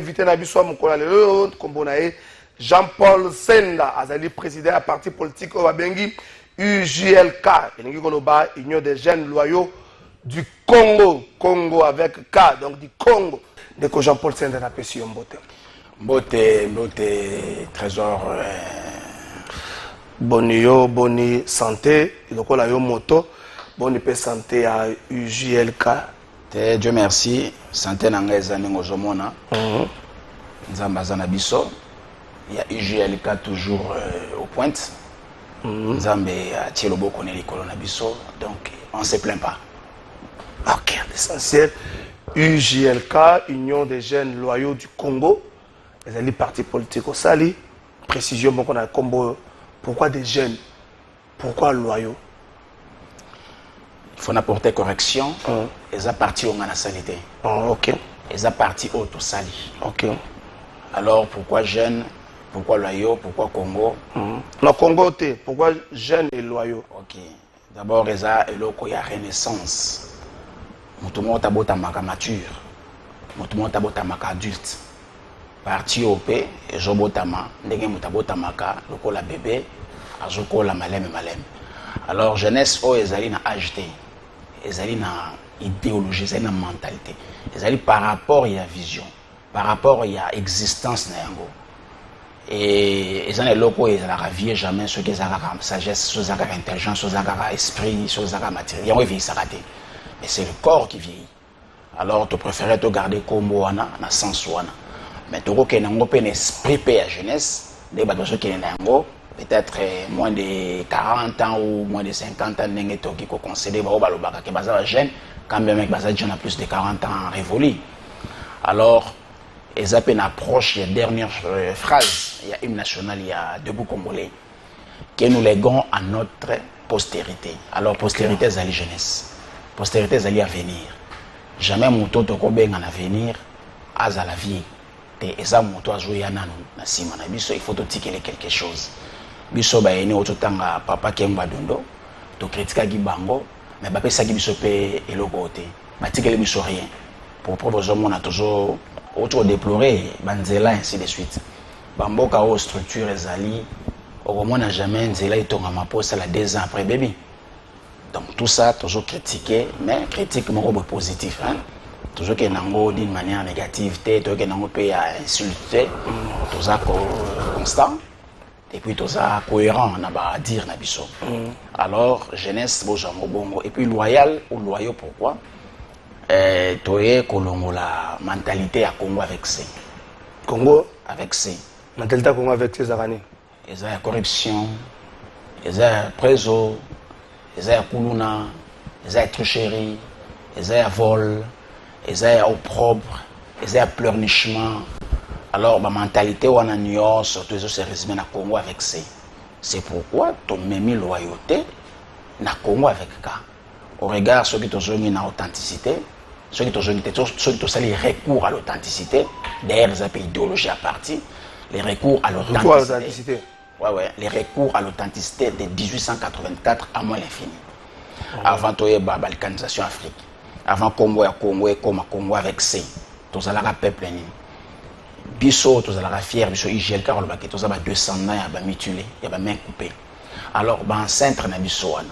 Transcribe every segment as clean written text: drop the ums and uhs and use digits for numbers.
invité na biso mukolo lelo kombo na ye Jean-Paul Senda azali président à parti politique au Babengi UJLK elingi koloba Union des jeunes loyaux du Congo, Congo avec K, donc du Congo. Dès que Jean-Paul Senda n'a pas su mbote. Mbote, trésor. Boni yo, boni santé, lokola yo moto, boni pe santé à UJLK. Dieu merci, santé nangeza ningozomona. Nzamba biso. Il y a UJLK toujours aux pointes. Nzambe a tielo boko ne likolo na biso, donc on ne se plaint pas. Ok, l'essentiel. UJLK, Union des jeunes loyaux du Congo. Les alliés partis politiques au Sali. Précision, bon, on a le combo. Pourquoi des jeunes? Pourquoi loyaux? Il faut apporter correction. Ils ont parti au Manasalité. Ok. Ils ont parti au Sali. Ok. Alors pourquoi jeunes? Pourquoi loyaux? Pourquoi Congo? Non, Congo, pourquoi jeunes et loyaux? Ok. D'abord, il y a renaissance. Mutumo tabota maka mature. Mutumo tabota maka adulte. Parti au P, et jobotama, ndenge mutabota maka, lokola bébé, azokola malem. Alors, jeunesse, oh, ezali na AGT, ezali na idéologie, ezali na mentalité. Ezali par rapport à la vision, par rapport à la existence na yango. Et ils ont les locaux, ils ont ravié jamais ceux qui ont la sagesse, ceux qui ont l'intelligence, ceux qui ont l'esprit, ceux qui ont la matière. Ils ont vieilli s'arrêter. Mais c'est le corps qui vieillit. Alors, tu préfères te garder comme wana, na sens wana. Mais tu as un esprit de la jeunesse, des bateaux qui sont peut-être moins de 40 ans ou moins de 50 ans, qui ont concédé aux jeunes, quand même les jeunes ont plus de 40 ans révolus. Alors, ils ont une approche, la dernière phrase, il y a une nationale, il y a debout congolais, que nous léguons à notre postérité. Alors, postérité, c'est la jeunesse. Postérité, c'est l'avenir. Jamais mon taux de en avenir, à la vie. Et ça, mon taux a joué à nanou. Il faut tirer quelque chose. Biso ba ene ototanga papa Kemba Dondo, to critique Gibango, mais ba pesa biso pe eloko te. Ba tikele biso rien. Pour proposer mon a toujours auto déplorer banzela ainsi de suite. Bamboka o structure ezali, au moins n'a jamais nzela itonga maposa la 2 ans après bébé. Donc tout ça toujours critiqué, mais critique mon positif hein. Toujours que nango d'une manière négative, toujours que nango peut insulter, tout ça constant. Et puis tout ça cohérent, on a dire nabiso. Alors jeunesse bojango bongo et puis loyal ou loyaux pourquoi? Toye kolongo la mentalité à Congo avec C. Congo avec C. Mentalité à Congo avec ces années. Ils ont la corruption, ils ont préso, ils ont kuluna, ils ont tricherie, ils ont vol, ils ont opprobre, ils ont pleurnichement. Alors, ma mentalité, on a nion, surtout, se résume dans Congo avec C. C'est pourquoi tu mets loyauté dans Congo avec K. Au regard de ceux qui ont mis dans l'authenticité, ceux qui ont les recours à l'authenticité, d'ailleurs, ils ont une idéologie à partir, les recours à l'authenticité. Ouais, les recours à l'authenticité de 1884 à moins l'infini. Avant la balkanisation Afrique, avant Congo et Congo avec C, tous les peuple biso tous la fier biso IGLK le baké tous ba 200 ans ya mutilé ya ba main coupée alors ba centre na biso wana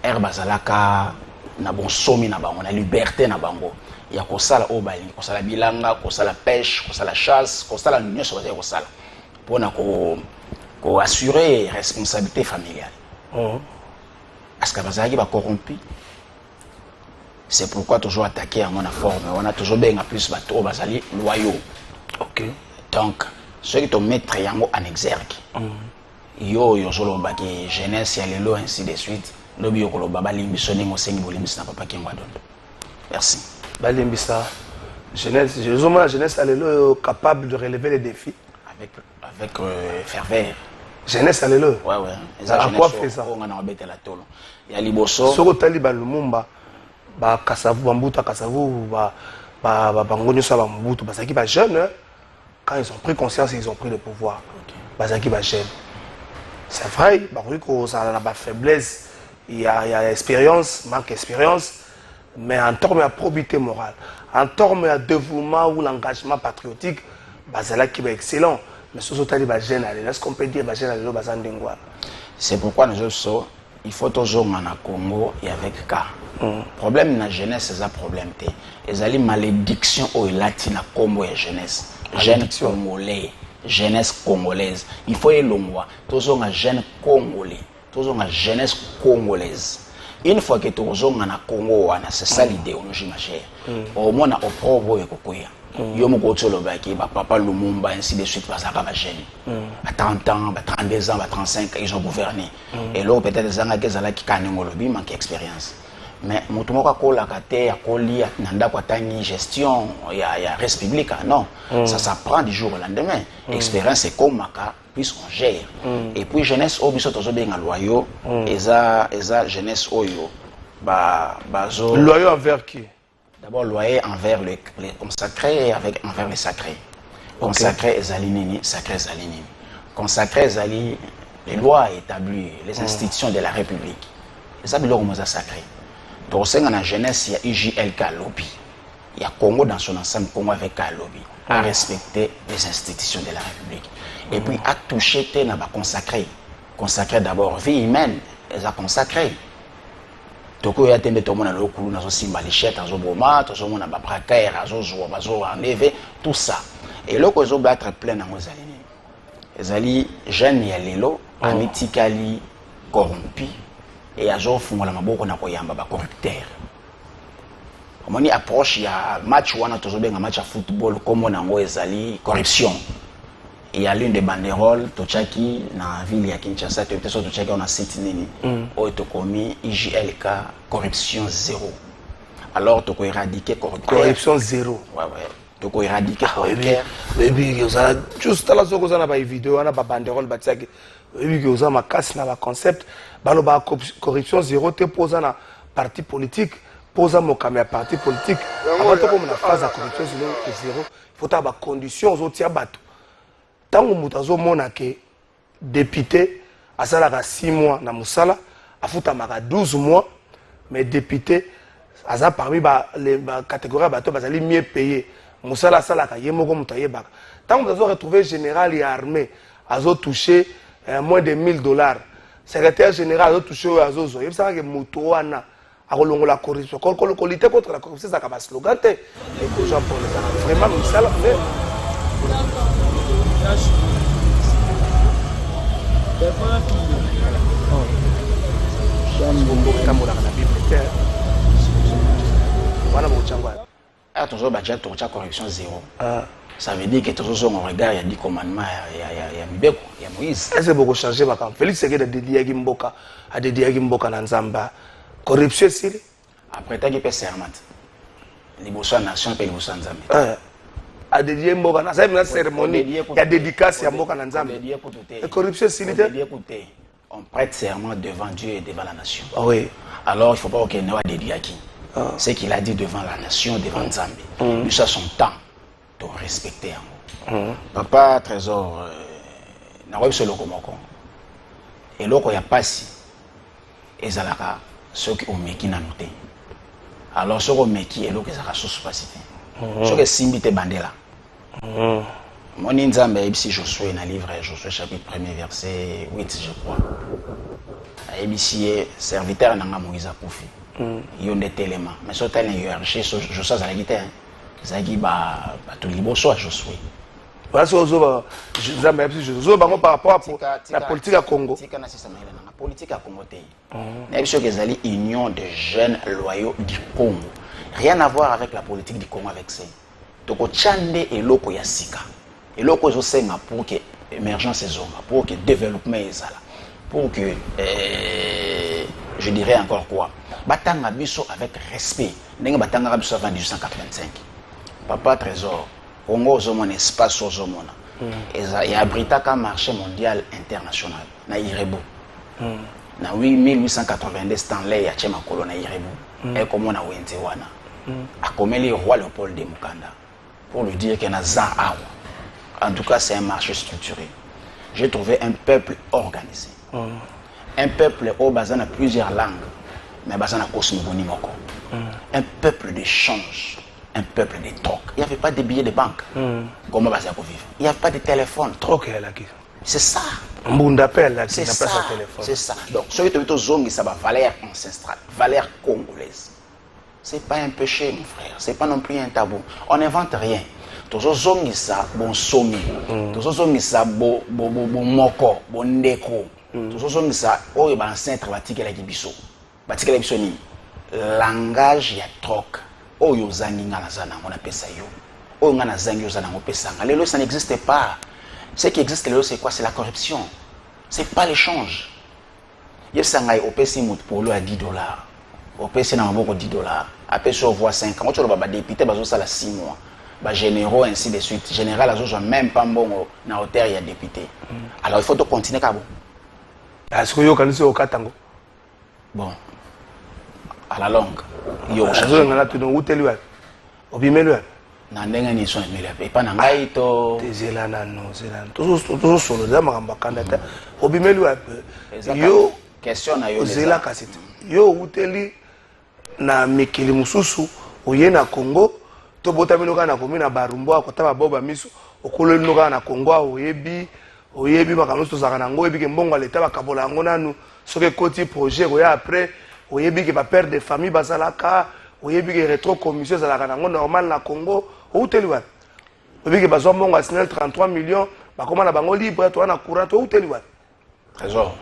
herba zalaka na bon somi na bango na liberté na bango ya ko sala o ba ko sala bilanga ko sala pêche ko sala chasse ko sala nyonso ba ko sala pona ko assurer responsabilité familiale parce que bazaki ba corrompu. C'est pourquoi toujours attaquer à mon forme on a toujours bien plus bateau bazali loyaux. Ok. Donc, ceux qui te mettent en exergue, yo zolo qui jeunesse ya lelo ainsi de suite, lobi yo kolo baba limbisoni ngo sengi bolimbisi na papa Kemba Dondo. Merci. Balimbisa jeunesse, je zoome la jeunesse à lelo capable de relever les défis avec ferveur. Jeunesse à lelo. Ouais. À quoi fait ça? On a embêté la tolo. Ya liboso. Soko taliba Lumumba ba kasavu bambuta kasavu ba bangonyo sa bambutu basaki ba jeune. Quand ils ont pris conscience, ils ont pris le pouvoir. Bazaki ba jeune. C'est vrai, ça a la faiblesse, il y a expérience, manque d'expérience, mais en termes de probité morale, en termes de dévouement ou l'engagement patriotique, bazala qui est excellent. Mais ce sont les jeunes, est-ce qu'on peut dire les jeunes bazandingwa? C'est pourquoi nous sommes, il faut toujours en Congo et avec cas. Problème na jeunesse, c'est un problème. Ils ont malédiction au latin Congo et jeunesse. Jeunes congolais, jeunesse congolaise. Il faut y l'ongwa. Toujours un jeune congolais, toujours une jeunesse congolaise. Une fois que tu es en Congo, c'est ça l'idéologie, ma chère. Au moins, au propre, yo moko tsolobaki papa Lumumba ainsi de suite parce que jeune à 30 ans, à 32 ans, à 35 ils ont gouverné et là peut-être des gens qui ont qui kanengolobi manque expérience mais mutu moko akola kate akoli nanda kwa tani gestion ya res public non ça s'apprend du jour au lendemain expérience c'est comme maka puisqu'on gère et puis jeunesse au biso tozo benga loyaux eza jeunesse oyo bazo loyaux envers qui? D'abord, loyer envers les consacrés et envers les sacrés. Consacrés ezali nini, sacrés ezali nini. Consacrés ezali les lois établies, les institutions de la République. Ça c'est le sacré. Donc, c'est dans la jeunesse, il y a IJLK lobby. Il y a Congo dans son ensemble, Congo avec un lobby. À respecter les institutions de la République. Et puis, à toucher, tu n'as pas consacré. Consacré d'abord, vie humaine, ils ont consacré. Toko ya tembe to mona lokulu nazo simba lichette azo boma to zo mona ba braquer azo zo bazo enlever tout ça et loko zo battre plein na ngozali ni ezali jeune ya lelo amitikali corrompu et azo fungola maboko na koyamba ba corrupteur omoni approche ya match wana to zo benga match ya football comme na ngo ezali corruption. Il y a l'une des banderoles, Tochaki, dans la ville de Kinshasa, Tochaki, on a cité Nini, où il a commis IJLK, corruption zéro. Alors, tu peux éradiquer corruption. Corruption zéro. Ouais. Tu peux éradiquer corruption. Oui, juste à la seconde, on a une vidéo, on a une banderole, oui, on a un casse, on a un concept. La corruption zéro, tu poses un parti politique, pose un parti politique. Avant de faire la phase de corruption zéro, il faut avoir des conditions aux autres. Tant que nous avons que député, à 6 mois dans Moussala, à 12 mois, mais député, parmi les catégories de mieux payés. Moussala, tant que nous avons retrouvé général et armé, à touché moins de $1000. Secrétaire général a touché à Zozo. Il faut que Moutouana a relongé la corruption. Quand on lutte contre la corruption, c'est un slogan. Vraiment, Moussala, corruption zéro. Ça veut dire que tous on regarde, il y a 10 commandements, il y a Mibeko, il y a Moïse. Est-ce que beaucoup changé ma campagne? Félix Sekeda dédié Gimboka, a dédié Gimboka Nanzamba. Corruption c'est après tu as fait serment. Liboso nation et liboso Nzambe. A dédié Mboka na une cérémonie, il y a dédicace à Mboka Nanzamba. Corruption c'est on prête serment devant Dieu et devant la nation. Oui. Alors il ne faut pas qu'il y ait un dédié à qui. Ce qu'il a dit devant la nation, devant Nzambe. Lui ça son temps de respecter. Papa Trésor, na web sur le Komoko. Et là il y a pas si ezalaka ceux qui ont meki na noté. Alors ceux qui ont meki et là que ça a sous passité. Ceux qui simbité bandela. Mon Nzambe ici Josué dans livre Josué chapitre 1er verset 8 je crois. Ici serviteur nanga Moïse akufi. Yo ndetelema. Mais so tane hiérarchie Josué za la guitare. Zaki ba to liboso à Josué. Voilà ce que Nzambe Josué bango par rapport à la politique à Congo. La politique à Congo té. Na biso kezali union de jeunes loyaux du Congo. Rien à voir avec la politique du Congo avec ça. Toko chande eloko ya sika. Eloko zo senga pour que émergence ezonga, pour que développement ezala, pour que je dirais encore quoi. Batanga biso avec respect. Ndenge batanga biso avant 1885. Papa Trésor, Congo zo mon espace zo mona. Et abritaka marché mondial international na Irebu. Na 1882 Stanley ya chema kolona Irebu. Et comme on a wente wana. A commelé le roi Léopold de Mukanda pour lui dire qu'il y a un en tout cas, c'est un marché structuré. J'ai trouvé un peuple organisé. Un peuple au bazan a plusieurs langues, mais bazan a cosmogonie moko. Un peuple d'échange. un peuple de troc. Il n'y avait pas de billets de banque. Comment va ça vivre? Il n'y avait pas de téléphone. Troc. C'est ça. C'est ça. C'est ça. Donc, ce que tu as ça va valeur ancestrale, valeur congolaise. C'est pas un péché, mon frère. C'est pas non plus un tabou. On n'invente rien. Tozo zongi ça bon somi. Tozo zongi ça bon moko, bon ndeko. Tozo zongi ça oyo ba ancêtre batikela kibiso. Batikela biso ni langage ya troc. Oyo zangi ngala zana on appelle ça yo. Oyo ngana zangi yo zana on pesa. Lelo ça n'existe pas. Ce qui existe lelo c'est quoi? C'est la corruption. C'est pas l'échange. Yesangai opesi mut polo à $10. Opesi na maboko $10. Après ça on voit 5 ans. Tu ba député bazo sala 6 mois. Bah, généraux ainsi de suite. Général, à ce même pas bon na hauteur il y a député. Alors il faut continuer comme est-ce que vous connaissez au Katango? Bon, à la longue, il y a un peu de hôtel. Obimelu. Nandenga ni son mele pe pas nangai to tezela nano zela toujours solo za makamba kandata obimelu yo question na yo zela kasete yo hôtel na mikili mususu oye na Congo. To botaminoka na komina barumbo akota boba miso okolo noka na Kongo oyebi makambo to zaka nango oyebi ke mbongo leta bakabola ngo nanu soke koti projet ko ya après oyebi ke ba père de famille bazalaka oyebi ke rétro commission zalaka nango normal na Congo outeli wa oyebi ke bazwa mbongo asinel 33 millions bakoma na bango libre to na courant to outeli wa trésor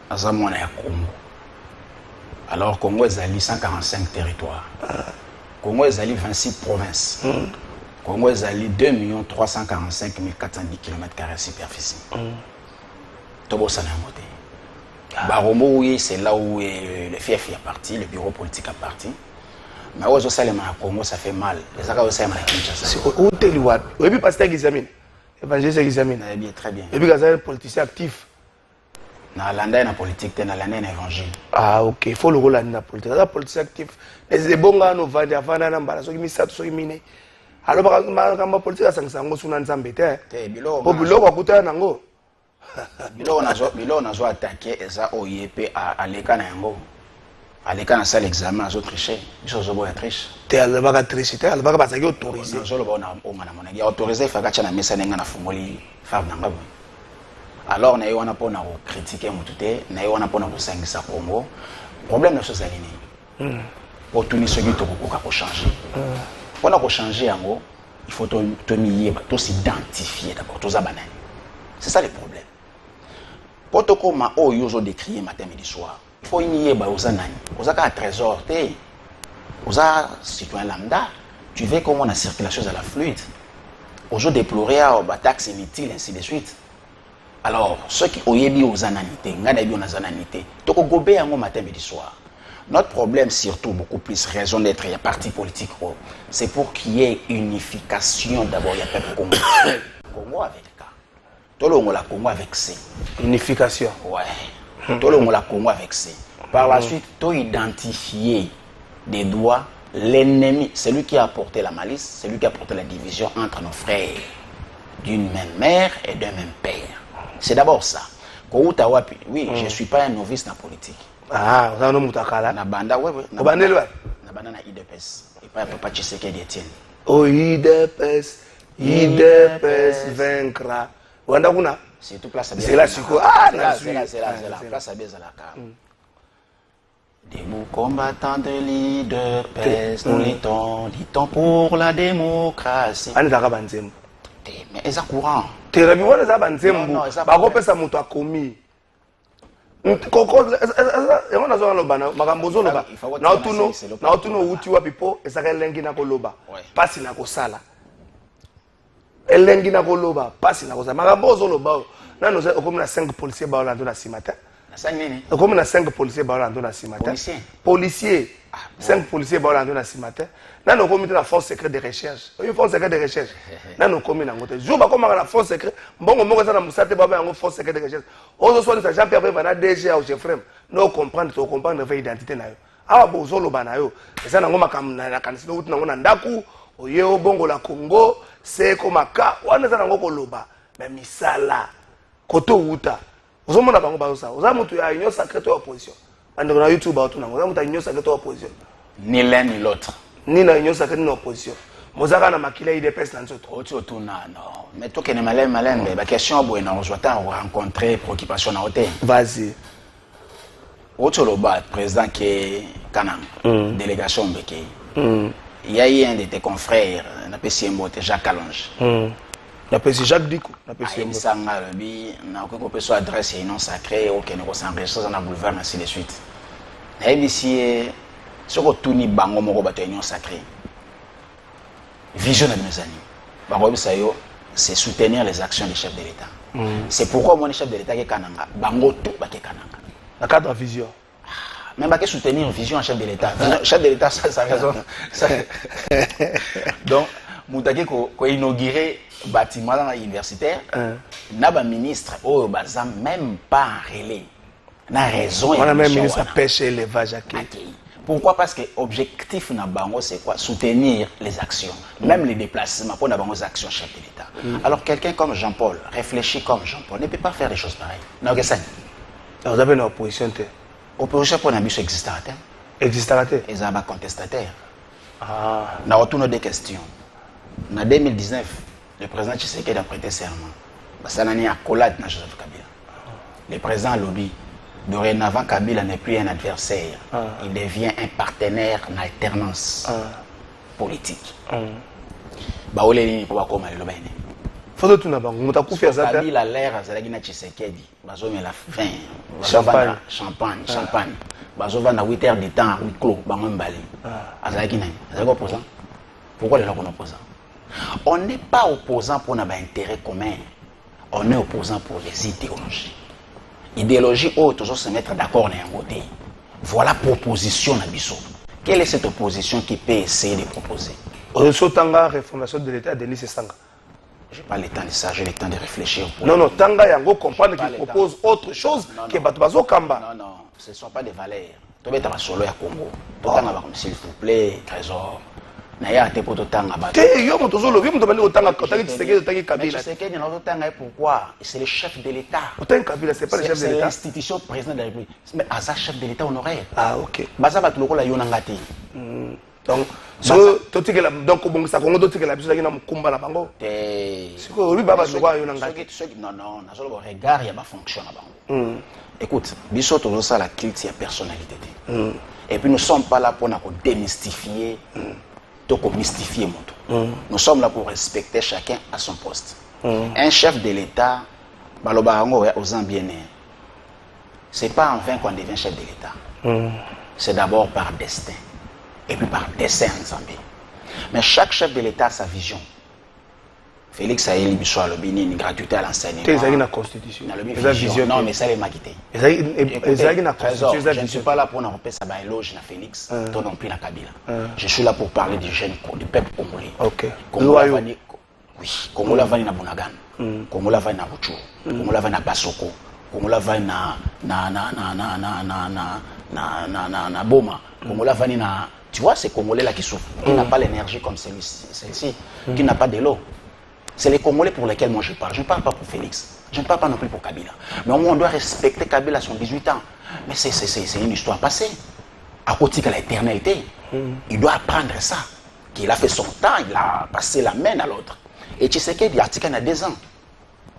azamona ya Congo. Alors Congo ezali 145 territoires. Congo ezali 26 provinces. Congo ezali 2 345 410 km² superficie. Tobo Sanamote. Barombo, oui, c'est là où le fief est parti, le bureau politique est parti. Mais au Congo, ça fait mal. Les Akao Salema à Kinshasa. Où t'es le Wad? Oui, puis pasteur Gizamine. Évangéliste Gizamine. Très bien. Et puis, il y a un politicien actif. Na landa na politique na landa na évangile. Ah ok, il faut le rôle de la politique. La politique active. Les bonga no vandi afana na mbala so kimi sato so mine. Alors ba politique asangisango suna nzambe te. Bilo. Po bilo kwa kuta nango. Bilo nazo attaquer eza oyepe à l'école yango. À l'école na salle examen azo tricher. Biso zo boya triche. Te alba tricher te alba ba saki autoriser. Zo lo ba na ngana mona. Ya autoriser fa ka tshana mesa nenga na fungoli fa nanga. Alors, nous avons critiqué nous avons sangisa Congo. Le problème de ce alini. Pour tout ce qui est changer. Pour changer, il faut s'identifier d'abord. C'est ça le problème. Pour tout comment on décrire matin midi soir. Il faut y aller aux anani. Aux un trésor, aux citoyens lambda. Tu veux comment la circulation de la fluide. Aux déplorer à taxes inutiles ainsi de suite. Alors, ceux qui ont été aux ananités, matin et soir. Notre problème, surtout, beaucoup plus raison d'être, il y a parti politique, c'est pour qu'il y ait unification d'abord, il y a peuple Congo. Congo avec K. Tout le monde la Congo avec C. Unification. Ouais. Tout le monde la Congo avec C. Par la suite, tout identifier des doigts l'ennemi, celui qui a apporté la malice, celui qui a apporté la division entre nos frères d'une même mère et d'un même père. C'est d'abord ça. Oui, je ne suis pas un novice dans la politique. Ah, vous avez un moutakala. Nabanda, oui. Nabanda, Nabanda na IDPS. Et pas Papa Tshisekedi Etienne. Oh, IDPS vaincra. Wanda kuna? C'est tout place à C'est là, c'est quoi? Ah, c'est là. Place à Bézalaka. Debout combattants de l'IDPS, nous luttons pour la démocratie. Ani zaka banzembo. Mais ils sont courants. Terabi wana za banzembo. Bakopesa mutu akomi. Koko yango nazo loba makambo zo loba. Na otuno uti wa pipo esaka elengi na koloba. Pasi na kosala. Elengi na koloba, pasi na kosala. Makambo zo loba. Nano za okomi na 5 policiers ba olando na simata. Na 5 nini? Okomi na 5 policiers ba olando na simata. Policiers. 5 policiers ba olando na simata. Nano okomi na force secrète de recherche. Une force secrète de recherche. Nano okomi na ngote. Jour ba koma na force secrète. Mbongo moko za na musate ba ba ngo force secrète de recherche. Ozo so na Jean-Pierre Bana DG au Jeffrem. No comprendre to comprendre vraie identité na yo. Awa bozo loba na yo. Eza na ngoma kam na kanisi no uti na ngona ndaku. Oye obongo la Congo. C'est comme ka wana za na ngoko loba. Mais misala. Koto uta. Ozo mona bango ba ça. Oza mutu ya union sacrée to opposition. Ando na YouTube ba otu na ngoza mutu ya union sacrée to opposition. Ni l'un ni l'autre. ni na union sacrée ni na opposition mozaka na makila IDPS na nzoto autre tout non mais toi qui ne malin la question boy na rejoindre rencontrer préoccupation na hôtel vas-y autre le bas président qui Kanang délégation mbeke il y a eu un de tes confrères na PCMBO Jacques Kalonge na PC Jacques Diko na PCMBO sanga bi na ko peso adresse et non sacré au Kenya ko s'enregistrer na boulevard ainsi de suite na ici ce que tout ni bango moko bato union sacrée vision de mes amis c'est soutenir les actions des chefs de l'État c'est pourquoi mon chef de l'État qui kananga bango tout ba ke kananga na cadre vision même pas que soutenir vision en chef de l'État chef de l'État ça raison donc moutake ko inaugurer bâtiment universitaire na ba ministre oh baza même pas relais na raison on a même ministre pêche élevage à pourquoi? Parce que l'objectif na bango c'est quoi? Soutenir les actions, même les déplacements pour na bango actions chef de l'État. Alors quelqu'un comme Jean-Paul, réfléchit comme Jean-Paul, ne peut pas faire des choses pareilles. Non, que ça. Vous avez une opposition. Opposition pour n'abus existateur. Existateur. Ils ont contestataire. Ah. Na retourne des questions. En 2019, le président Tshisekedi a prêté serment. Ça n'a ni accolade na Joseph Kabila. Le président lobby. Dorénavant, Kabila n'est plus un adversaire. Il devient un partenaire en alternance politique. Baoleli pour bakoma le baine. Faut tout na bango muta kufia za Kabila l'air azalaki na Tshisekedi. Bazome la fin. Champagne. Bazova na 8 heures de temps à huis clos bango mbali. Azalaki nani? Azalaki opposant. Pourquoi les gens sont opposants? On n'est pas opposant pour nos intérêts communs. On est opposant pour les idéologies. Idéologie haute, toujours se mettre d'accord dans un côté. Voilà proposition à Bissot. Quelle est cette opposition qui peut essayer de proposer? Tanga, réformation de l'État, Denis Sanga. Je n'ai pas le temps de ça, j'ai le temps de réfléchir. Non, Tanga Yango comprendre qu'il propose autre chose que Batubazo Kamba. Non, ce ne sont pas des valeurs. Tu vas être solo à Congo. Tanga comme s'il vous plaît, trésor. Naya te poto tanga ba. Yo moto zo lobi moto bani otanga kotaki Tshisekedi otaki Kabila. Tshisekedi na otanga pourquoi? C'est le chef de l'État. Otanga Kabila c'est pas le chef de l'État. C'est l'institution président de la République. Mais Aza chef de l'État honoraire. Ah OK. Baza ba tuloko la yona ngati. Donc so totiki la donc bongisa Congo totiki la biso na mukumba na bango. Siko lui baba zo yona ngati. Non, na zo le regard ya ba fonction na bango. Écoute, biso tozo ça la culte ya personnalité. Et puis nous sommes pas là pour démystifier pour mystifier mon tour. Nous sommes là pour respecter chacun à son poste. Un chef de l'État, aux Zambiennes, c'est pas en vain qu'on devient chef de l'État. C'est d'abord par destin et puis par dessein en Zambie. Mais chaque chef de l'État a sa vision. Félix Aïli Bichou a une gratuité à l'enseignement. Tu as une constitution. Non, mais ça m'a quitté. Je ne suis pas là pour n'empêcher ça éloge na Félix, toi non plus na Kabila. Je suis là pour parler du jeune du peuple congolais. OK. Oui, Congola va na Bunagan. Congola va na Ruchu. Congola va na Basoko. Congola va na Boma. Congola va na tu vois ces Congolais là qui souffrent, qui n'a pas l'énergie comme celle-ci, qui n'a pas de l'eau. C'est les Congolais pour lesquels moi je parle. Je ne parle pas pour Félix. Je ne parle pas non plus pour Kabila. Mais au moins on doit respecter Kabila à son 18 ans. Mais c'est une histoire passée. À côté de l'éternité. Il doit apprendre ça. Qu'il a fait son temps, il a passé la main à l'autre. Et Tshisekedi, il a 2 ans.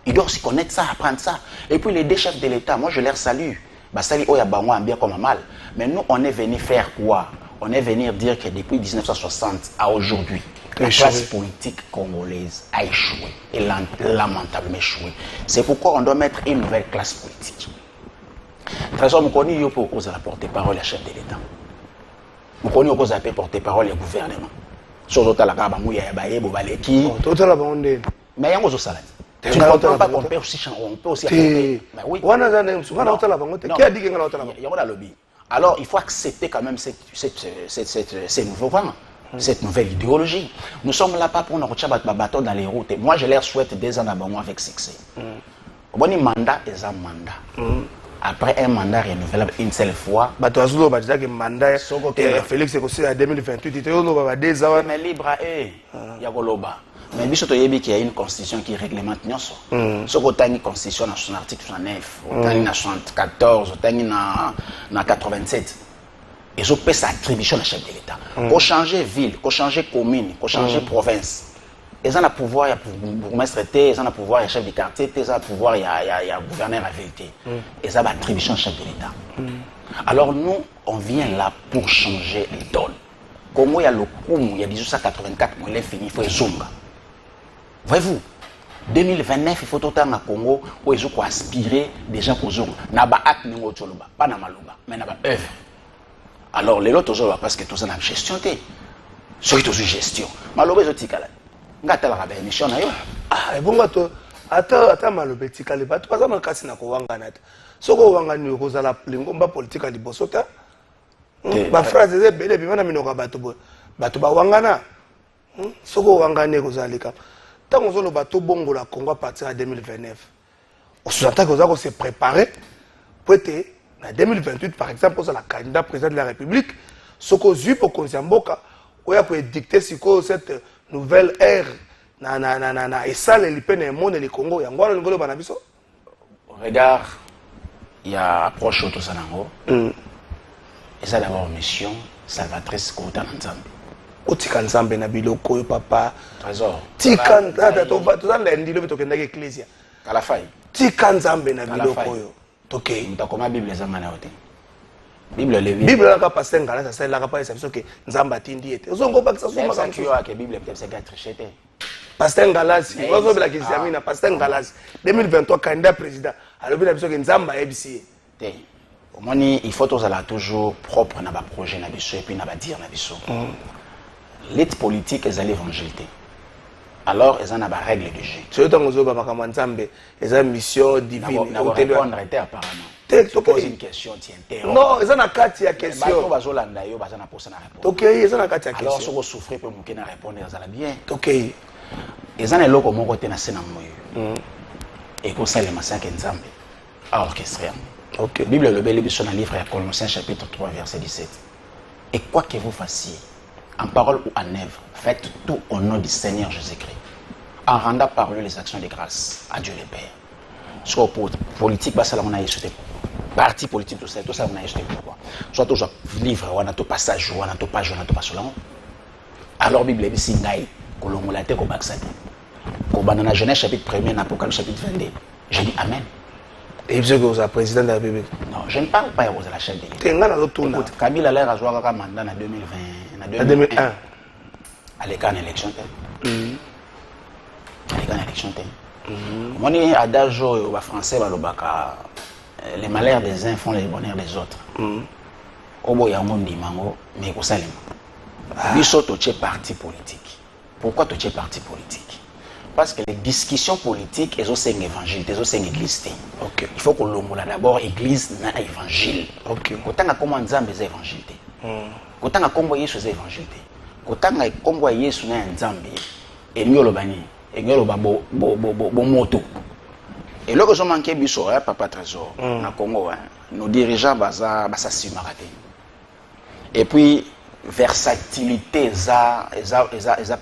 Il doit aussi connaître ça, apprendre ça. Et puis les 2 chefs de l'État, moi je les salue. Basali Oya Bangwa bien comme mal. Mais nous on est venu faire quoi? On est venu dire que depuis 1960 à aujourd'hui, la classe politique congolaise a échoué et lamentablement échoué. C'est pourquoi on doit mettre une nouvelle classe politique. Trésor Mukoni yo pour cause la porte-parole à chef de l'État. Mukoni yo cause la porte-parole au gouvernement. Sur la kaba mouya ya bayebo baleki. Total la bande. Mais yango zo salade. Tu ne comprends pas qu'on peut aussi affronter. Mais oui. Wana za nem sungana otala bango te. Qui a dit que ngana otala bango? Yango la lobby. Alors il faut accepter quand même ces nouveaux vents. Cette nouvelle idéologie. Nous sommes là pas pour nous retirer bateau dans les routes. Moi, je leur souhaite 2 ans d'abonnement avec succès. Bon, mandat est un mandat. Après un mandat renouvelable une seule fois. Bateau bah que mandat. Félix est aussi en 2028. Il était au Nova 2 ans. Mais libre à eux. Yagoloba. Mais il y a une constitution qui réglemente Nyonso. Ce qu'on a une constitution dans son article 69, on a une 74, on a une 87. ils ont payé sa attribution à chef de l'État. Qu'on changer ville, qu'on changer commune, qu'on changer province. Ils ont le pouvoir, il y a bourgmestre, ils ont le pouvoir, il y a chef de quartier, ils ont le pouvoir, il y a gouverneur à vérité. Ils ont l'attribution à chef de l'État. Alors nous, on vient là pour changer les donnes. Comme il y a le coup, il y a 1884, il est fini, il faut zunga. Voyez-vous, 2029, il faut tout le temps au Congo où ils ont aspiré des gens qui ont pas dans maloba, mais dans œuvre. Alors les autres aujourd'hui parce que tout ça n'a gestion ceux qui ont gestion maloba ils ont tika là ngata la émission na yo et bon bato ata maloba tika le bato pas na kasi na ko wangana ta soko wangani ko zala lingomba politique à libosota ba phrase ze bele bimana minoka bato ba wangana soko wangane ko zalika tant que le bateau bongo la Congo à partir de 2029 on s'entend que ça se préparer pour être en 2028 par exemple pour la candidat président de la République ce qu'on a pour Konziamboka où il peut dicter cette nouvelle ère et ça les peines et monde les Congo ya ngwala ngolo bana biso regarde il y a approche tout ça nango et ça d'abord mission salvatrice kota nzambe otika nzambe na biloko papa trésor tika ndata to zanda ndilo bitokenda ke ecclesia kala fai tika nzambe na biloko yo toke mutakoma bible zanga na yote bible le bible la ka pasteur ngala ça c'est la ka pas ça que nzambe atindi ete ozongo ba ça soma comme ça que bible peut-être c'est tricheté pasteur ngalasi ozo bila kizami na pasteur ngalasi 2023 candidat président alors bila biso que nzambe ebisi te omoni il faut tous aller toujours propre na ba projet na biso et puis na ba dire na biso l'élite politique est à l'évangile. Alors, ils ont des règles du jeu. C'est autant que vous avez une mission divine. Ils vont répondre apparemment. Tu poses une question, tu interromps. Non, ils ont une question. Ils ont une question. Ok, ils ont une question. Alors, si vous souffrez, vous pouvez répondre, vous allez bien. Ok. Ils ont un logo mon côté national. Et comme ça, les massacres Nzambe à orchestrer. Ok. La Bible, le bel livre, dans le livre de Colossiens, chapitre 3, verset 17. Et quoi que vous fassiez, en parole ou en œuvre, faites tout au nom du Seigneur Jésus-Christ, en rendant par lui les actions de grâce à Dieu le Père. Soit pour politique, ça on a échoué. Parti politique, tout ça on a échoué. Pourquoi? Soit toujours livre, on a tout passage, on a tout page, on a tout passage. Alors Bible est ici, on a tout passage. Quand on a la Genèse chapitre 1er, dans Apocalypse chapitre 22, je dis Amen. Et vous êtes le président de la République? Non, je ne parle pas de la chef de l'État. Écoute, Kabila a l'air à jouer un mandat en 2020. En 2001. À l'écart d'élection. À l'écart d'élection. Moi, je dis à Dajo, les Français, les malheurs des uns font les bonheurs des autres. Obo ya ngondi mango, mais ko salima. Biso to tche parti politique. Pourquoi to tche parti politique? Parce que les discussions politiques, elles ont un évangile, elles ont une église. Okay. Il faut que l'on d'abord église na évangile. Okay. Quand on a comment Nzambe est évangile. Quand on a comment Yesu est évangile. Quand on a comment Yesu est Nzambe. Et nous le bani, et nous le babo moto. Et là que je manquais biso, papa trésor, na Congo, nos dirigeants basa simaraté. Et puis versatilité ça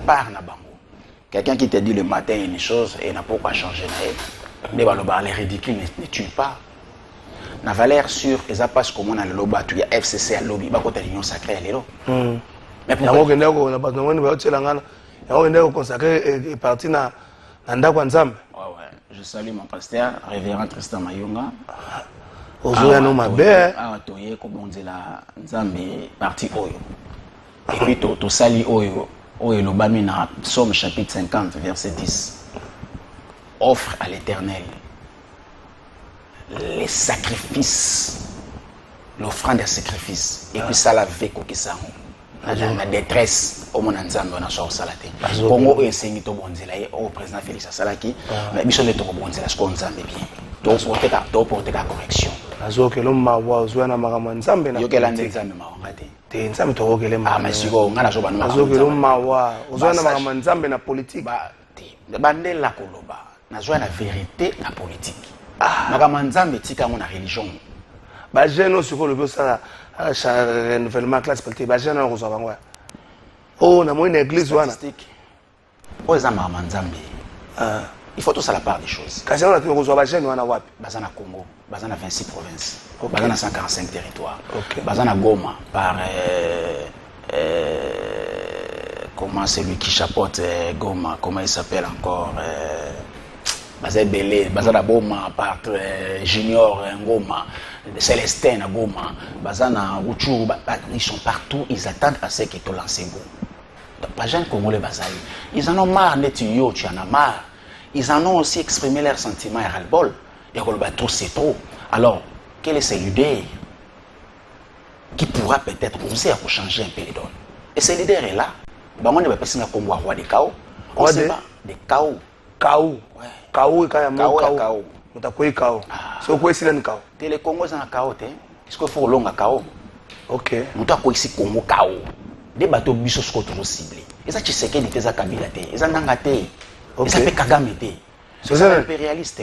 part na bango. Quelqu'un qui te dit le matin une chose et n'a pas quoi changer. Les ridicules ne tuent pas. La valeur sûre, ils n'ont pas ce qu'on a le lobby, il y a FCC à lobby, il y a l'union sacrée à l'élo. Mais pourquoi? Je salue mon pasteur, révérend Tristan Mayunga. Parti Oyo. Et puis, tu sali Oyo. Oyo lobami na Psaume chapitre 50, verset 10. Offre à l'Éternel les sacrifices, l'offrande des sacrifices. Et puis ça la fait quoi que ça. La détresse au monde ensemble on a sorti ça la tête. Congo est enseigné au bonzela au président Félix Salaki. Mais biso le to bonzela ce qu'on ensemble bien. Donc porter la correction. Azoke lo mawa ozwana makama nzambe na. Yokela nzambe mawangate. Te nzambe tokokele ma. Ah mais siko ngana zo bana. Azoke lo mawa ozwana makama nzambe na politique. Ba te. Bandela koloba. Na zo na vérité na politique. Makama nzambe tika mo na religion. Ba jeune siko le ça renouvellement classe politique. Ba jeune ko zo bangwa. Oh na mo une église wana. Oh za makama nzambe. Il faut tout ça la part des choses. Quand on a tout reçu, on a wapi. Bazana Congo, Bazana 26 provinces, Bazana 145 territoires, Okay. Bazana Goma par comment c'est lui qui chapeaute Goma, comment il s'appelle encore Bazana Belé, Bazana Boma par Junior Ngoma, Célestin Goma, Bazana Rouchou, ils sont partout, ils attendent à ce qu'ils te lancent Goma. Donc, les gens congolais Bazali, ils en ont marre, tu en as marre. Ils en ont aussi exprimé leurs sentiments et ras-le-bol. Et trop, c'est trop. Alors, quelle est cette idée qui pourra peut-être commencer à changer un peu les donnes? Et cette idée est là. On ne va pas comme roi des chaos. On sait pas des chaos. Chaos. Ouais. Chaos et quand il y a Chaos. on t'a quoi chaos? C'est quoi ici le chaos? Les Congos sont en chaos. Est-ce qu'il faut long à chaos? Ok. On t'a quoi ici Congo chaos? Des bateaux bisous sont trop ciblés. Et ça, tu sais qu'il y a des Kabila. Ils en ont gâté. Et ça fait Kagame. C'est ça l'impérialiste.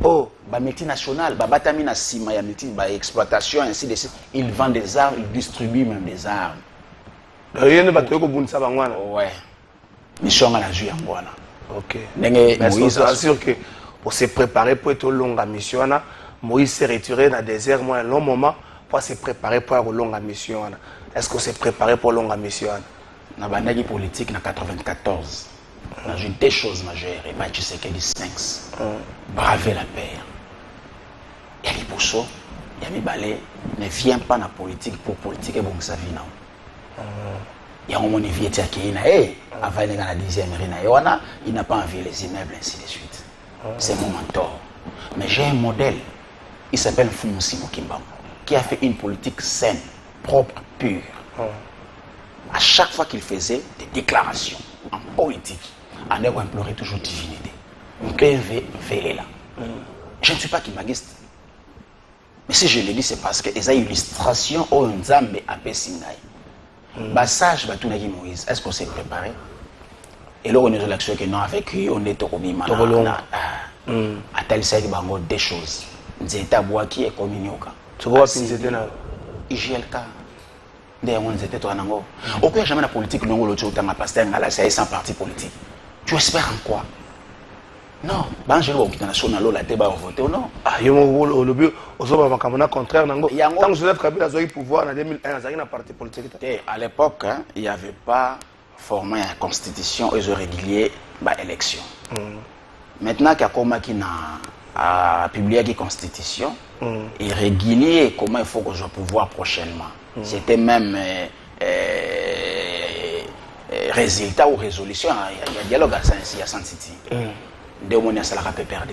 Oh. Ba multinationale, ba batamina sima ya multi, ba exploitation ainsi de suite. Ils vendent des armes, ils distribuent même des armes. Rien ne va te bundisa bangwana. Ouais. Mission à la jus en wana. Ok. Mais Moïse assure que pour se préparer pour être longue mission là, Moïse s'est retiré dans le désert moi un long moment pour se préparer pour une longue mission là. Est-ce qu'on s'est préparé pour longue mission là? Na bandagi politique na 94. On a vu des choses majeures et tu sais qu'il y a des Sphinx. Braver la paix. Il y a des Bousso, il y a des balais. Ne viens pas dans la politique pour politique et bon ça vit non. Il y a un moment où il y a qui est avant de la 10e rina. Il n'a pas envie les immeubles ainsi de suite. C'est mon mentor. Mais j'ai un modèle. Il s'appelle Fumusimo Kimbangu, qui a fait une politique saine, propre, pure. À chaque fois qu'il faisait des déclarations en politique, on implorait toujours divinité. Là. Je ne suis pas kimagiste. Mais si je le dis, c'est parce que les illustrations ont un zambe à Pessingaï. Bassage, Batunagi Moïse, est-ce qu'on s'est préparé? Et là, on est dans l'action que non, avec lui, on est au Bima. À tel sait que des choses. Nzeta Boaki et Kominyoka. Tu vois, c'était là. IGLK. On était toi nango. Aucun jamais la politique non l'autre jour dans pasteur ngala c'est sans parti politique. Tu espères en quoi? Non, banjelo au national la débat voter non. Ah yo au lobby au soba makamona contraire nango. Tant Joseph Kabila a eu pouvoir en 2001 azaki na parti politique. À l'époque, il n'y avait pas formé une constitution et régulier bah élection. Maintenant qu'il y a comme qui a publié une constitution et régulier comment il faut que je pouvoir prochainement. C'était même résultat ou résolution. Il y a dialogue à Saint-Cyr, à Saint-City. De mon salarié peut perdre.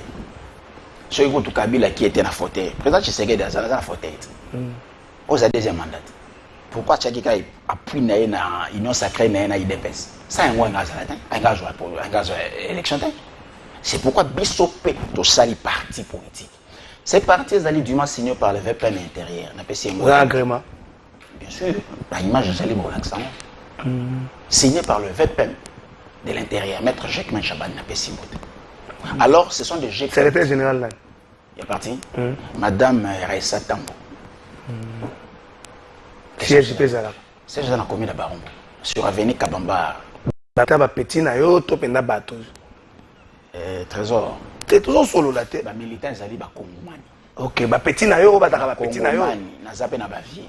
Ce qui est Kabila qui était dans la fauteuil. Président Tshisekedi est dans la fauteuil. Aux deuxième mandat. Pourquoi Tchadika appuie na union sacrée na IDPS? Ça un engage pour élection. C'est pourquoi Bissopé to sali parti politique. Ces partis allaient du moins signés par le VPN intérieur. Agrément. Bien sûr, l'image de Salim Relaxant. Signé par le VPN de l'intérieur, Maître Jacques Chaban n'a pas signé. Alors, ce sont des GP. Secrétaire général là. Il est parti. Madame Raissa Tambo. Siège Pézala. Siège dans la commune de Barombo. Sur Avenue Kabamba. Bataba petit na yo, topenda bateau. Trésor. C'est toujours solo la tête. Les militaires allaient à Kongomani. Ok, bah petit na yo, bataka petit na yo. Nazape na bavie.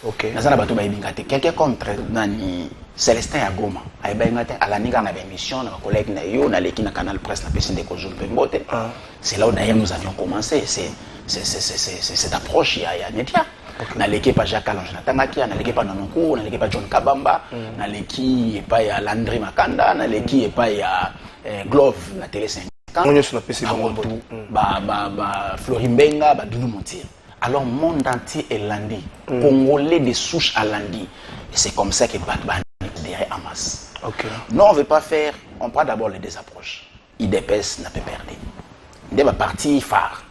Ok. Nazana bato ba ibingate. Quelqu'un comme Nani Célestin à Goma. Ay ba ingate à la niga na émission na collègue na yo na leki na canal presse na pesi de Kozul Pembote. C'est là où d'ailleurs nous avions commencé. C'est cette approche il y a média. Na l'équipe à Jacques Alonge Natangaki, na l'équipe à Nonoko, na l'équipe à John Kabamba, na l'équipe pas à Landry Makanda, na l'équipe pas à Glove na télé 5. On est sur la PC Florimbenga, Doudou Montier. Alors, le monde entier est lundi. Congolais de souche à lundi. Et c'est comme ça que Batban derrière Hamas. Okay. Non, on ne veut pas faire. On prend d'abord les deux approches. IDPS n'a pas perdu. Il y a un parti phare.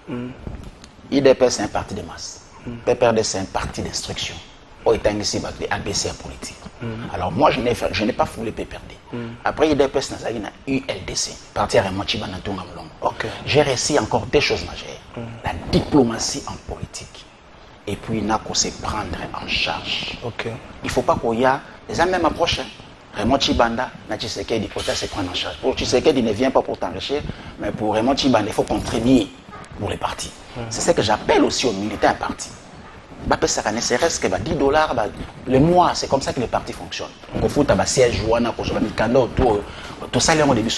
IDPS, c'est un parti de masse. PPRD, c'est un parti d'instruction. Au ici, ABC politique. Alors, moi, je n'ai pas foulé PPRD. Après, IDPS, il y a ULDC, parti à Remochiba Natunga Mlongo. J'ai réussi encore des choses majeures. La diplomatie en politique. Et puis, il faut se prendre en charge. Il ne faut pas qu'il y ait les mêmes approches. Raymond Tchibanda, na Tshisekedi, il faut se prendre en charge. Pour Tshisekedi, il ne vient pas pour t'enrichir, mais pour Raymond Tchibanda, il faut contribuer pour les partis. C'est ce que j'appelle aussi aux militants partis. Ça ne serait-ce que $10 le mois, c'est comme ça que les partis fonctionnent. Donc, il faut que siège, tout ça, au début,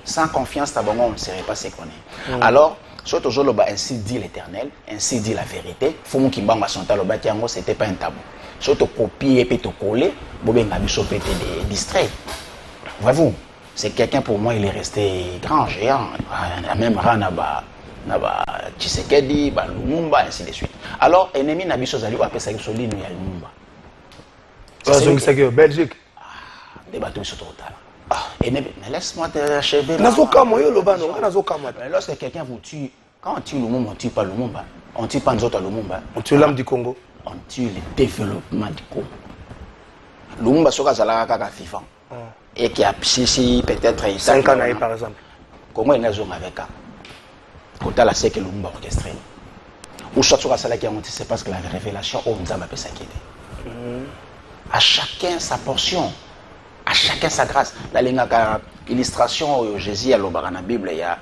sans confiance, on ne serait pas ce qu'on est. Alors, surtout, ainsi dit l'Éternel, ainsi dit la vérité, il faut que ce n'était pas un tabou. Surtout, copier et te coller, il distrait. Voyez-vous, c'est quelqu'un pour moi, il est resté grand, géant, même Ranaba. Tshisekedi, Lumumba, ainsi de suite. Alors, ennemi n'a pas besoin d'aller ça Lumumba. C'est que Belgique. Débattu sur total. Mais laisse-moi t'achever. Lorsque quelqu'un vous tue, quand on tue Lumumba, on ne tue pas Lumumba. On ne tue pas nous autres à Lumumba. On tue l'âme du Congo. On tue le développement du Congo. Lumumba, c'est ce qu'il FIFA. Et qui a peut-être 5 ans par exemple. Comment il a joué avec ça? Quand la c'est que Lumumba orchestré. Ou soit sur la qui a monté, c'est parce que la révélation, on nous a appelé ça qui était. À chacun sa portion, à chacun sa grâce. La illustration, Jésus a dans la Bible, il y a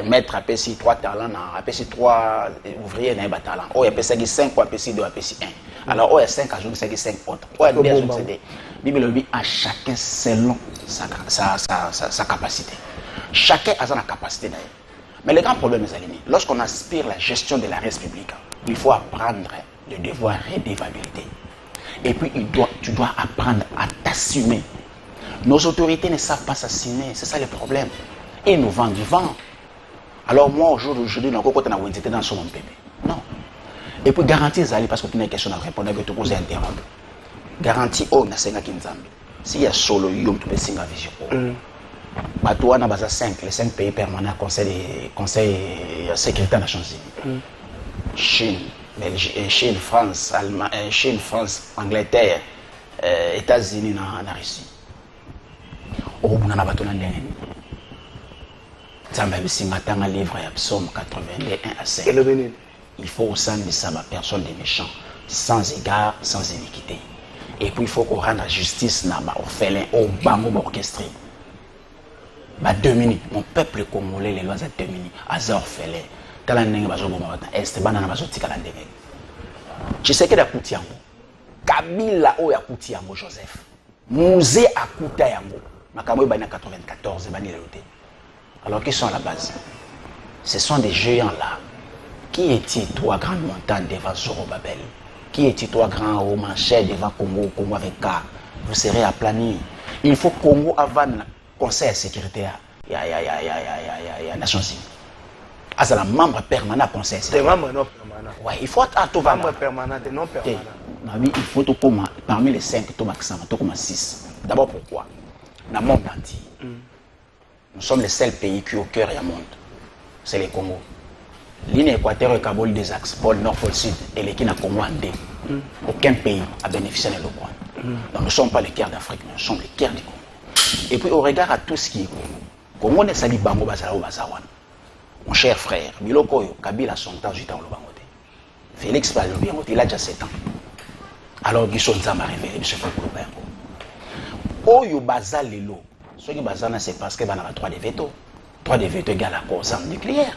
mettre à PC 3 talents, à PC 3 ouvriers, il y a des talents. Il y a PC 5, à PC 2, à PC 1. Alors, il y a 5 à jouer, il y a 5 autres. Il y a 2 à jouer. La Bible dit à chacun selon sa capacité. Chacun a sa capacité d'ailleurs. Mais le grand problème, mes amis, lorsqu'on aspire la gestion de la res publique, il faut apprendre le devoir redevabilité. Et puis, tu dois apprendre à t'assumer. Nos autorités ne savent pas s'assumer, c'est ça le problème. Et ils nous vendent du vent. Alors moi, aujourd'hui, je suis dans son bébé. Non. Et puis, garantie, parce que tu as une question à répondre, que tu peux interrompre. Garantie, oh, na senga kinzambi. S'il y a solo, tu peux signer la vision. Batouana basa 5, les 5 pays permanents conseil de sécurité des Nations Unies. Chine, France, Allemagne, Chine, France, Angleterre, États-Unis, na Russie. Au bout na batona ndenge. Zamba bisinga tanga livre ya Psaume 81 à 5. Il faut au sein de ça ma personne des méchants, sans égard, sans iniquité. Et puis il faut qu'on rende justice na ba orphelin au bango orchestré. Bah 2 minutes, mon peuple congolais, les lois à 2 minutes, à orphelin. Tala ndenge bazo bomba bata est banana bazo tika la ndenge. Tshisekedi akuti yango. Kabila o yakuti yango Joseph. Musée akuta yango. Makambo bana 94 bani leloté. Alors qui sont à la base? Ce sont des géants là. Qui est-il toi grande montagne devant Zorobabel? Qui est-il toi grand haut manchette devant Congo, Congo avec K? Vous serez aplani. Il faut Congo avant le Conseil de sécurité. Il y a Nations Unies. C'est un membre permanent du Conseil de sécurité. Membre non permanent. Oui, il faut être membre permanent et non permanent. Il faut parmi les 5, tu as 6. D'abord pourquoi? Dans le monde entier. Nous sommes les seuls pays qui sont au cœur du monde. C'est le Congo. Ligne équateur et Kabul des axes, pôle nord, pôle sud, et les Kina Congo en deux. Aucun pays a bénéficié de l'eau. Donc nous ne sommes pas le cœur d'Afrique, nous sommes le cœur du Congo. Et puis au regard à tout ce qui est Congo, Congo ne sali bango bazala ou bazawan. Mon cher frère, Biloko Kabila son temps du temps le bangote. Félix Palobiango, il a déjà 7 ans. Alors Guichon Zama révélé, M. Foucault Bango. Oyo bazal lelo. Ce qui bazana c'est parce que y a 3 de veto. 3 de veto égale à quoi? Aux armes nucléaires.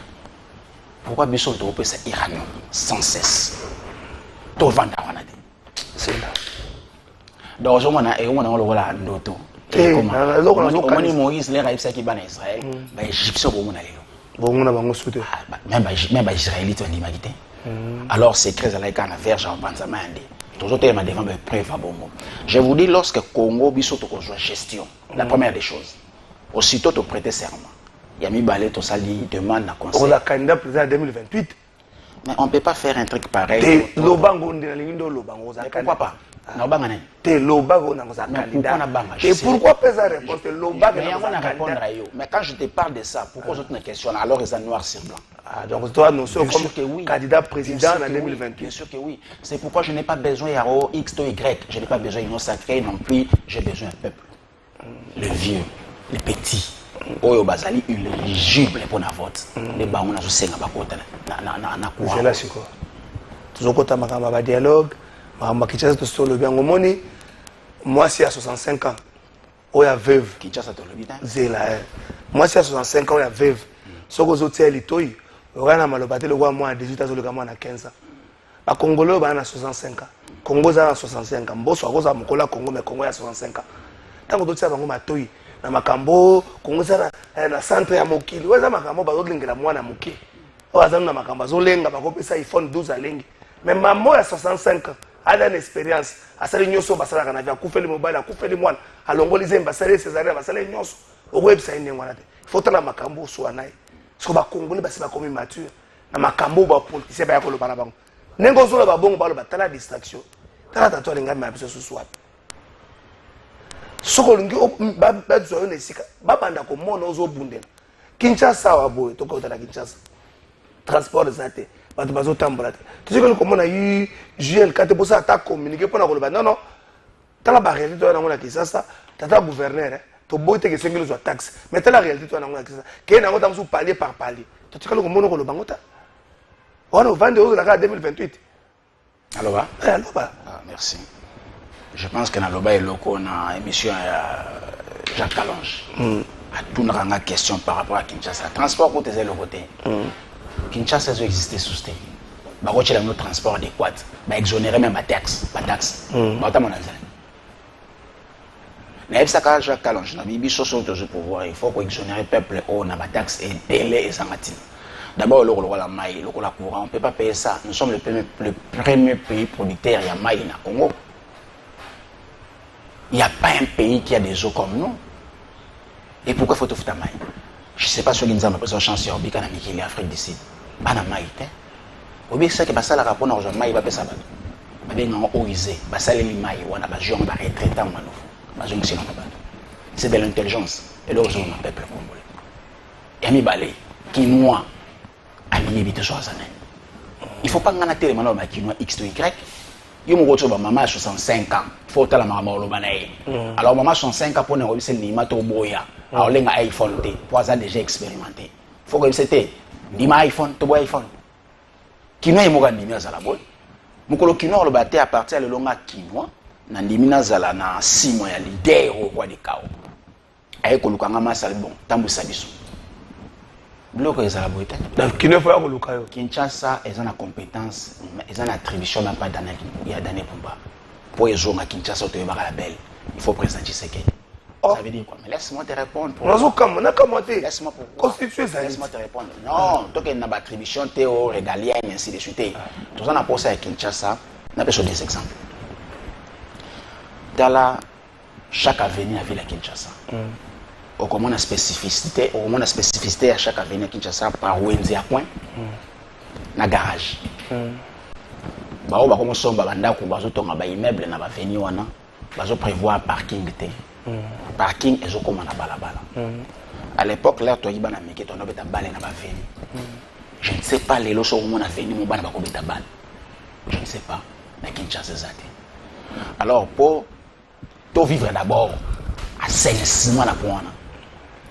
Pourquoi Bissot Européen c'est iranien sans cesse? Tout vendre à Wanade. C'est là. Donc, on a un ndoto. Comment Moïse les raïs qui ban Israël, les Égyptiens vont même les Israélites ont l'humanité. Alors, c'est très à la canne verge en Banzama. Toujours tellement devant me preuve à bon mot. Je vous dis, lorsque Congo Bissot a gestion, la première des choses, aussitôt tu prêter serment. Il y a mis balai, tout ça dit, demande à conseil. On a candidat président en 2028. Mais on ne peut pas faire un truc pareil. Pourquoi pas? Et pourquoi pas ça répondre? Mais quand je te parle de ça, pourquoi je te questionne? Alors ils sont noirs sur blanc. Donc toi, nous sommes comme candidat président en 2028. Bien sûr que oui. C'est pourquoi je n'ai pas besoin de X, Y. Je n'ai pas besoin d'un sacré non plus. J'ai besoin d'un peuple. Le vieux, le petit. Oyo bazali éligible pour la vote. Les baons na senga bakota na quoi. C'est là c'est quoi? Toujours kota makamba ba dialogue, makamba kicheza to solo bien ngomoni. Moi c'est à 65 ans. Oh, il y a veuve. Kinshasa, tu l'as Zéla. Moi, c'est à 65 ans, il y a veuve. Ce que vous avez dit, il y a un malobate, le roi, moi, à 18 ans, le gars, moi, à 15 ans. Les Congolais, il y a 65 ans. Congo, il y a 65 ans. Bon, soit vous avez Congo, mais Congo, il y a 65 ans. Tant que vous avez un matoui, na makambo, Congo, il y a un centre à Mokili. Vous avez un makambo, vous avez un moine à Mokili. Vous avez un makambo, vous avez un iPhone 12 à Lengi. Mais maman, il y a 65 ans. Elle a une expérience. Elle a une expérience. Elle a une expérience. Elle a une expérience. Elle a une expérience. Elle a une expérience. Elle a une expérience. Il faut que les Makambo soient là. Parce que les Congolais sont matures. Les Makambo sont politiciens. Les Congolais sont la distraction. Les Congolais sont soit. Ce que nous avons dit, c'est que Kinshasa, Kinshasa. Transport de santé. Tu sais que comme on a eu GL4 pour ça, tu as communiqué pour la non, non. Tu as la réalité, tu as Kinshasa, tu as le gouverneur, tu as beau que 5 000 taxes. Mais tu as la réalité, tu as Kinshasa. Qui est en palier par palier. Tu sais que comme on a le bangota. On a 22 la 2028. Alors, merci. Je pense que dans le bas, on a une émission Jacques Calonge. À tout une question par rapport à Kinshasa. Transport pour tes le côté. Kinshasa doit exister sous sté. Bah quand il y a un transport adéquat, bah exonérer même ma taxe, bah t'as mon avis. Mais ça quand Jacques Calonge, na bibi soso toujours pouvoir, il faut qu'on exonère le peuple au na ma taxe et délai et sangatine. D'abord le roi la maille, le roi la courant, on peut pas payer ça. Nous sommes le premier pays producteur il y a maille na Congo. Il n'y a pas un pays qui a des eaux comme nous. Et pourquoi faut tout faire maille? Je ne sais pas si vous avez une chance sur Bika Namiki, l'Afrique du Sud. Pas na maille. Vous savez que ça la rapport dans maille va passer. C'est de l'intelligence et le peuple congolais. Et ami balé quinoa ami éviter sur ça. Il faut pas ngana télé maintenant quinoa X to Y. Yo mo goto ba maman 65 ans. Faut tala maman lo banaye. Alors maman 65 ans pour ne revisser ni mato boya. Alors les iPhone T, pour ça déjà expérimenté. Faut que c'était ni ma iPhone, to iPhone. Quinoa mo gandi ni azala boy. Mukolo quinoa lo baté à partir le longa quinoa na ndimina zala na 6 mois ya leader au roi de Kao. Aye ko lukanga masala bon, tambusa biso. Bloko ezala boy te. Donc quinoa faut ko lukayo. Kinshasa ezana compétence, ezana attribution même pas d'année, il y a d'année Pumba. Pour les jours à Kinshasa to yeba la belle, il faut présenter ce qu'est. Ça veut dire quoi? Mais laisse-moi te répondre. Laisse-moi constituer ça. Laisse-moi te répondre. Non, donc il y a une attribution théo régalienne et ainsi de suite. Tout ça, on a posé à Kinshasa. On a besoin des exemples. Dans chaque avenue à ville à Kinshasa, on a une spécificité à chaque avenue à Kinshasa par où il y a un point, un garage. Bah, on va commencer à faire des immeubles dans l'avenue, on va prévoir un parking. Parking et je commande à balabala. À l'époque, là, tu as dit que tu as été balé dans la veine. Je ne sais pas les lois où on a venu, mon ban a balle. Je ne sais pas. Mais Kinshasa, c'est ça. Alors, pour vivre d'abord à 5 mois,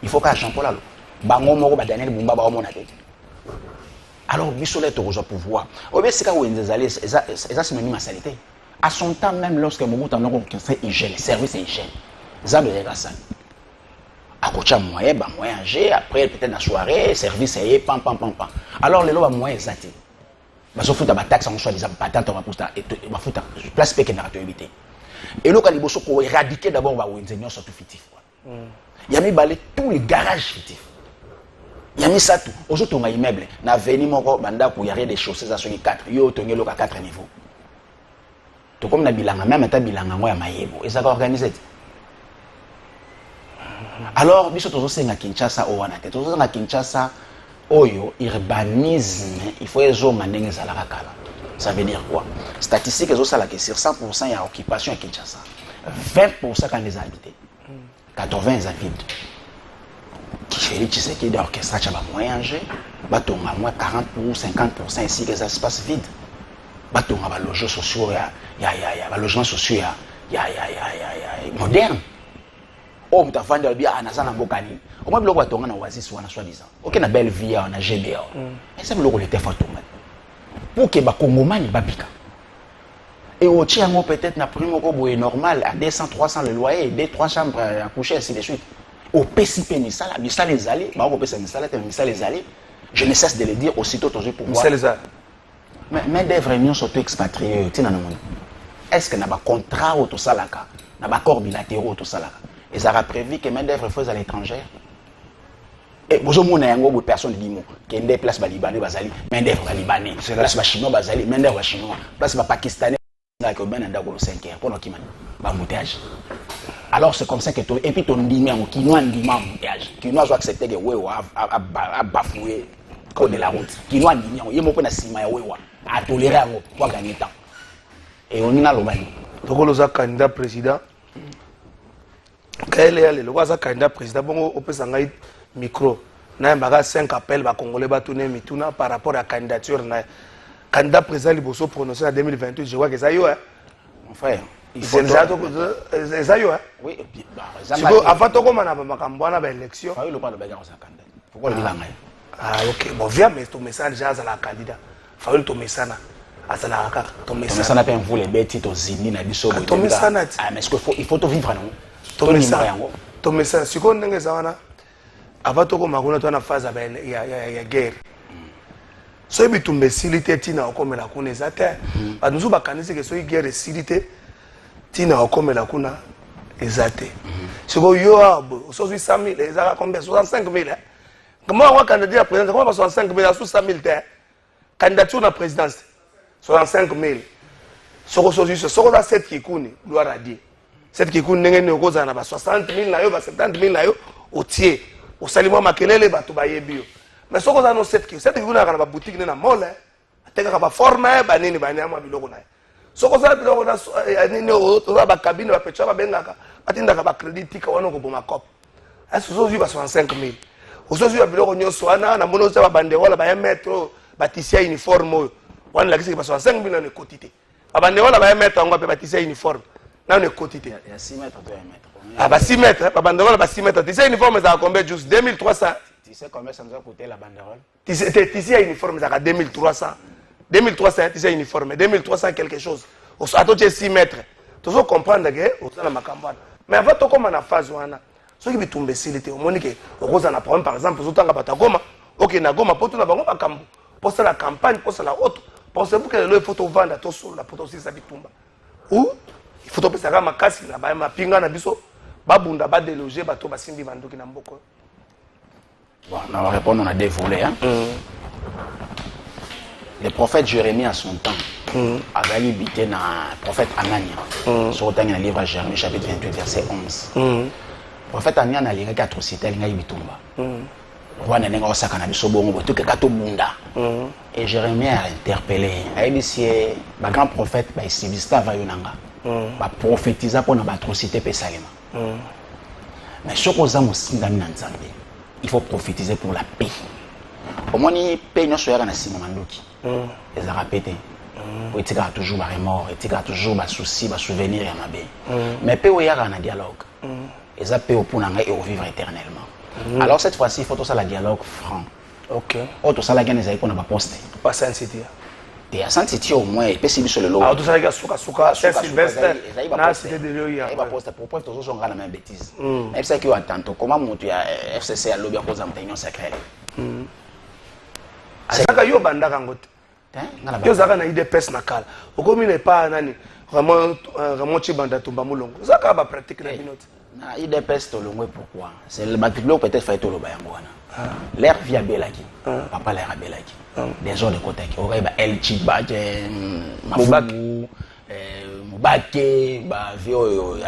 il faut qu'à Jean-Paul Allo. Bango moro ba Daniel Bumba ba omona te. Alors, bisolet to rejoint pouvoir. Au bien c'est quand on est allé, ça c'est même ma saleté. À son temps même lorsque Mobutu a fait hygiène, service et hygiène. Ça veut dire ça. À côté moyen, bah moyen G, après peut-être la soirée, service et pam. Alors les lois moyen zati. Bah sauf que ta taxe en soit des patentes on va pousser et va foutre place pékin na éviter. Et là quand il bosso pour éradiquer d'abord ba wenzenyo surtout fictif quoi. Il y a mis balé tous les garages fictifs. Il y a mis ça tout. Aujourd'hui on a immeuble na veni moko banda pour y avoir des chaussées à sur 4. Yo tongé loka 4 niveaux. To comme na bilanga même ta bilanga ngoya mayebo. Et ça va organiser. Alors, biso tozosenga Kinshasa o wana te. Tozosenga Kinshasa oyo urbanisme, il faut ezonga ndenge ezalaka kala. Ça veut dire quoi? Statistique ezosala que sur 100% il y a occupation à Kinshasa. 20% quand les habités. 80 les vides. Qui sais qui d'orchestre chaba moyen G, batonga moins 40 ou 50% ici que ça se passe vide. Batonga ba logements sociaux ya logements sociaux ya moderne. Oh, tu as vendu le bien à Nazana Bokani. Au moins, le roi Tonga na Oasis ou na soi-disant. Ok, na belle vie, on a GBA. Et c'est le roi de Tefa Tonga. Pour que les Congomani babika. Et au Tiango, peut-être, n'a pris un normal, à 200, 300 le loyer, 2, 3 chambres à coucher, ainsi de suite. Au PCP, Nissala, les allées, les allées. Je ne cesse de le dire aussitôt toujours pour voir. Mais des vrais sont expatriés, est-ce que n'a pas contrat au Salaka, n'a pas accord bilatéraux au Salaka? Ils auraient prévu que main d'œuvre fasse à l'étranger. Et bonjour, mon ami, personne dit moi, qu'il y a des places libanais, main d'œuvre libanais, place chinois, main d'œuvre chinois, place pakistanais, qui ben anda ko 5 heures pour qui man ba montage. Alors c'est comme ça que et puis ton ndimi en kinois ndimi en montage. Kinois doit accepter que wewa a bafoué code de la route. Kinois ndimi en yemo pe na sima ya wewa a tolérer ngo pour gagner temps. Et on ina lobani. Tokolo za candidat président. Kaele ale lo za candidat président bongo opesa ngai micro. Na mbaka 5 appels ba congolais ba tourner mituna par rapport à candidature na candidat président Liboso prononcé en 2028, je vois que ça y est. Mon frère, il faut ça y est. Oui, avant de commencer à l'élection. Il faut pas le bagarre au candidat. Pourquoi le dire? Ah ok, bon viens mais ton message déjà à la candidat. Faut le ton message à la carte. Ton message na pas vous les bêtes aux zini na biso. Ton message. Ah mais est-ce qu'il faut tout vivre non? Ton message, si on est ça avant de commencer à phase ya guerre. So bitumbe silité tina okomela kuna ezate baduzu bakanisi ke so guerre silité tina okomela kuna ezate siko yo so 800 000 ezaka combien 65 000 comment on candidat président comment 65 000 à 100 000 candidature na présidence 65 000 soko so juste soko da 7 kikuni gloire à Dieu 7 kikuni ndenge ne okoza na ba 60 000 na yo ba 70 000 na yo otie osalimo makelele bato bayebi. Mais ce qu'on a dans cette boutique na mole, ateka ba forme ba nini ba nyama biloko na. Ce qu'on a biloko na nini o ba cabine ba pecha ba bengaka, atinda ka ba credit tika wana ko boma cop. Est-ce que ba 65 000. Aujourd'hui ba biloko nyoso wana na mono za ba banderola ba 1 mètre ba tissia uniforme wana la kisi ba 65 000 na quotité. Ba banderola ba 1 mètre ngo ba tissia uniforme na ne quotité. Il y a 6 mètres 2 mètres. Ah ba 6 mètres, ba banderola ba 6 mètres, tissia uniforme ça combien juste 2300. Tu sais combien ça nous a coûté la banderole? Tissu uniforme, ça a 2300. 2300, tissu uniforme. 2300 quelque chose. À toi, tu es 6 mètres. Tu dois comprendre que tu as ma campagne. Mais avant, tu as une phase où tu as une imbécilité. Tu as un problème, par exemple, tu as un Goma. Ok, na Goma, pour la campagne. Pour la campagne, pour la haute. Pour ça, il faut vendre ton sol, pour aussi ça bitumba. Ou il faut que tu aies ma casse, ma pinga, na biso, babunda, ba déloger, ba to ba simbi bandoki na mboko. Bon, on va répondre, on a des volets. Hein? Le prophète Jérémie, à son temps, avait libéré le prophète Anania. Sur le livre à Jérémie, chapitre 28, verset 11. Le prophète Anania a lié 4 cités, il a bitumba. Et Jérémie a interpellé. Il a dit si le grand prophète, va prophétiser pour l'atrocité de Salima. Mais ce qu'on a aussi dans il faut prophétiser pour la paix. Au moins, la paix ne soit pas dans Mandoki. Les Arabes pété. Il y a toujours des remords, il y a toujours des soucis, des souvenirs. Mais paix, il y a un dialogue. Et ça paix pour vivre éternellement. Alors cette fois-ci, il faut tout ça le dialogue franc. Ok. Tout ça la gagne les pour ne pas poster. Pas Saint-City. Et à Saint-City au moins, il peut s'y sur le lot. Ah, tout ça les gars, souka, Saint-Sylvestre. Na cité de Lyoya. Il va poster pour preuve toujours on a la même bêtise. Même ça qui va tantôt comment monter à FCC à lobby à cause d'un réunion secrète. Saka yo banda kangote. Yo zaka na ide pes nakala. Okomi ne pa nani Ramon Chibanda Tumba Mulongo. Zaka ba pratique na binote. Na ide pes to longwe pourquoi? C'est le matricule peut-être fait to lo bayangwana. L'air via Belaki. Papa l'air à Belaki. Des gens de côté qui auraient El Chibadje, Mafubu, Mubake, Vio, il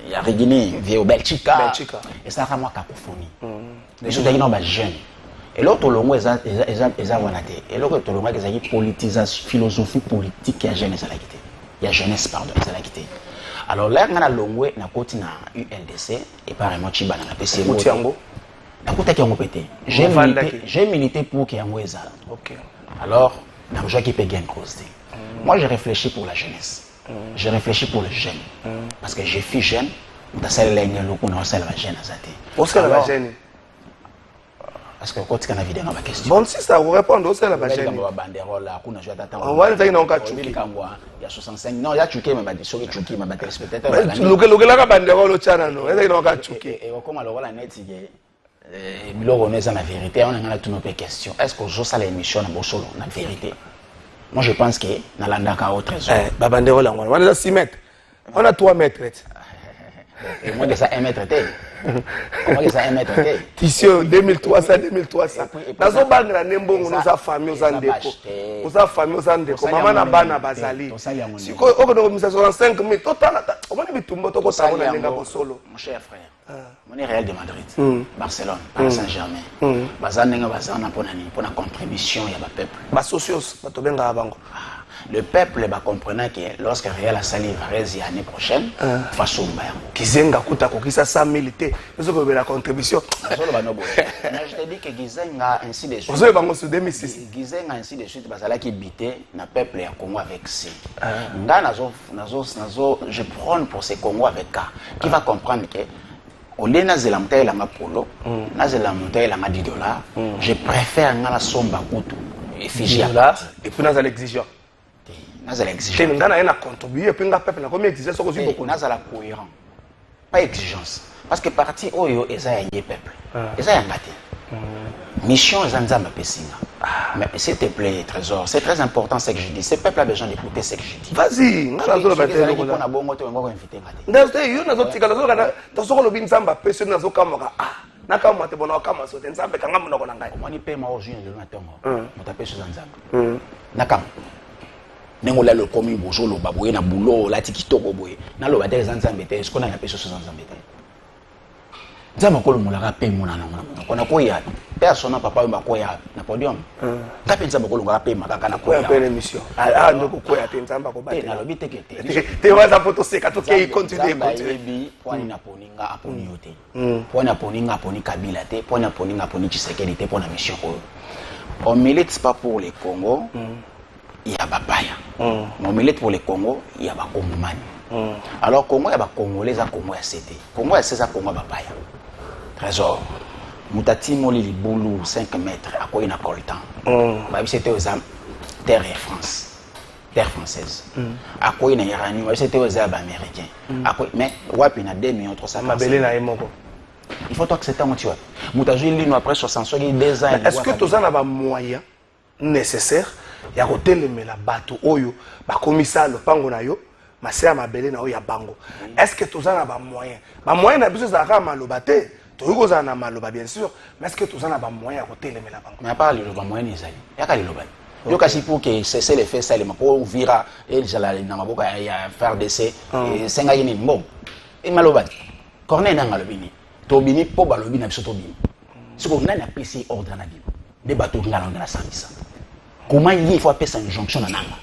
y a Regini, Vio Belchika. Et ça, c'est moi cacophonie. Les gens qui sont jeunes. Et l'autre, longue, ils ont été. Et l'autre, longue, ils ont une politisation, philosophie politique qui a jeunesse à la quitter. Il y a jeunesse, pardon, à la quitter. Alors là, on a longue, on a côté na ULDC, et par exemple, Chibana, on a PC. J'ai milité pour qu'il y ait un Ouéza. Alors, je qui peut gagner cause. Moi, je réfléchis pour la jeunesse. Je réfléchis pour les jeunes. Parce que je suis jeune. Dans cette ligne, on a la jeune. Où est-ce que la jeune? Est-ce que quand tu as vidéo ma question? Bon, si ça vous répondre, c'est la bâche. On va aller dans le cas il y a 65. Non, il y a Tchouké, mais sur le Tchouké, mais téléspectateur. Le bandérole au Tchana, non, il y a dans le cas Tchouké. Et comment alors la net, il est la vérité, on a toutes nos questions. Est-ce que je sais l'émission dans solo, la vérité? Moi, je pense que dans l'andaka au trésor. Bandérole, on a 6 mètres. On a 3 mètres. Et moi, ça 1 mètre. Comment ça 1 mètre? Tissio 2300, 2300. Dans ce bang, la Nembong, nous avons famille aux Andeko. Nous avons famille aux Andeko. Maman n'a pas na Bazali. Si on a 65 000, total, on va dire tout le monde au solo. Mon cher frère, on est Real de Madrid, Barcelone, Paris Saint-Germain. Bazan pour la contribution, il y a le peuple. Socios, le peuple va comprendre que lorsque Real a sali Varese l'année prochaine, façon Gizenga kuta kokisa 100 000 té. Nous avons la contribution. Mais je te dis que Gizenga ainsi de suite. Vous avez bango sur 2006. Gizenga ainsi de suite basala qui bité na peuple ya Congo avec C. Nga nazo je prends pour ces Congo avec K qui va comprendre que au lieu na zelamta la polo, na zelamta la $10. Je préfère ngala somba kutu et fiji et puis nous l'exigeant. Nazala exigence. On a contribué, puis on a peuple, on a exigence. Nazala cohérent. Pas exigence. Parce que parti Oyo, ils ont un peuple. Ils ont un matin. Mission, ils ont un pessinga. Mais s'il te plaît, Trésor, c'est très important ce que je dis. Ce peuple a besoin d'écouter ce que je dis. Vas-y, on a besoin nengola le komi bozolo baboye na boulot la tikitoko boye na lo batele zanzambe te ce qu'on a appelé sur zanzambe te nzama ko lo molaka pe mona na mona kona ko ya personne papa ba ko ya na podium ka pe nzama ko lo ngaka pe makaka na ko ya pe émission ndoko ko ya te nzamba ko batela na lo biteke te waza photo seka to ke continue bi point na poninga aponi yote point na poninga aponi Kabila te point na poninga aponi Tshisekedi te point na mission ko on milite pas pour les Congo. Il y a Babaya. Mon milite pour le Congo, il y a Bakongomani. Alors, Congo, il y a Congolais, il y a Congo, il y a CT. Congo, il y a Congo, Babaya. Trésor. Moutati Moli Boulou, 5 mètres, à quoi il a le temps. C'était aux Terre France. Terre française. À quoi il y a Irani, c'était aux Arabes américains. Mais, il y a 2 millions 300 il faut accepter mon tueur. Moutaji Lino après 60 2 ans. Est-ce que tu as un moyen nécessaire? Ya kotelemela bato oyo bakomisa lopango na yo masea mabele na oyo ya bango. Est-ce que tu as ba moyen na biso za ka maloba te to yuko za na maloba bien sûr, mais est-ce que tu as ba moyen ya kotelemela bango? Mais pas le ba moyen ezali ya ka loba yo kasi pour que cesser les faits ça les pour vira et jala na maboka ya faire décès et senga yini mbo e maloba corner na ngalobini to bini po balobi na biso to bini siko nani a pesi ordre na bino de bato ngala ngala sambisa. Comment il faut appeler ça une jonction à Nanga?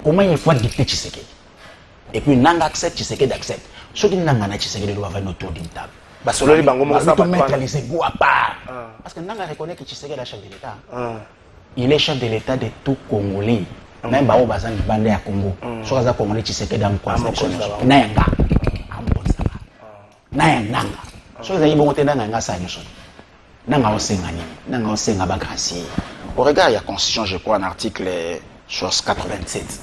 Comment il faut dicter Tshisekedi? Et puis Nanga accepte, Tshisekedi accepte. Ceux qui Nanga na Tshisekedi doivent avoir autour d'une table. Parce que mettre les égouts à part. Parce que Nanga reconnaît que Tshisekedi est le chef de l'État. Il est chef de l'État de tout Congolais. Même Bao Bazan Bandé à Congo. Soit les Congolais Tshisekedi en quoi? Nanga. Nanga. Soit les Ibongote Nanga ça nous. Nanga Osengani. Nanga Osenga Bagrassi. Au regard, il y a Constitution, je crois, un article chose 87.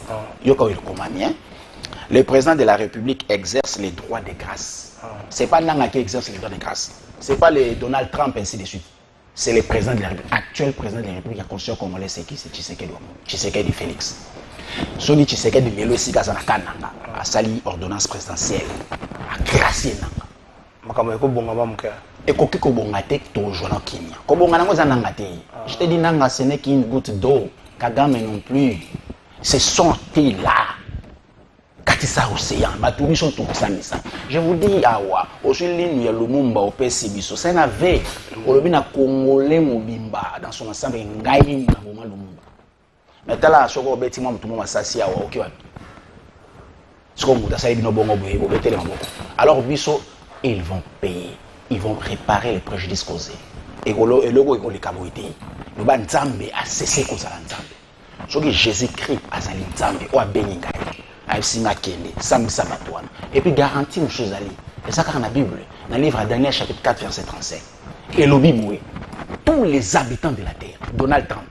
Le président de la République exerce les droits de grâce. Ce n'est pas Nanga qui exerce les droits de grâce. Ce n'est pas le Donald Trump, ainsi de suite. C'est le président de la République, actuel président de la République, la Constitution congolaise, c'est qui? C'est Tshisekedi Félix. Celui Tshisekedi Melo Sigaza Nanga a sali ordonnance présidentielle, a gracié Nanga. Et koki kobongate tojoana Kenya. Kobongana ngo zanangate. Je te dis nanga ce n'est qu'une goutte d'eau. Kagame non plus. Ce sont là. Katisa océan, baturi sont tout ça. Je vous dis awa, aujourd'hui ya Lumumba au PCBiso, c'est un ave. Olobina congolais mobimba dans son ensemble ngai na moment Lumumba. Mais tala soko beti mwa mutumo masasi awa okiwa. Soko muta sa ibino bongo boye bo betele maboko. Alors biso ils vont payer. Ils vont réparer les préjudices causés. Et le logo est le caboité. Le ban Nzambe a cessé cause à Nzambe. Ce que Jésus-Christ a zali Nzambe ou a béni Ngai. A singa kende, sambi sabatouana. Et puis garantie une chose ali. Et ça dans la Bible, dans le livre de Daniel chapitre 4 verset 35. Et le Bible, tous tous les habitants de la terre. Donald Trump,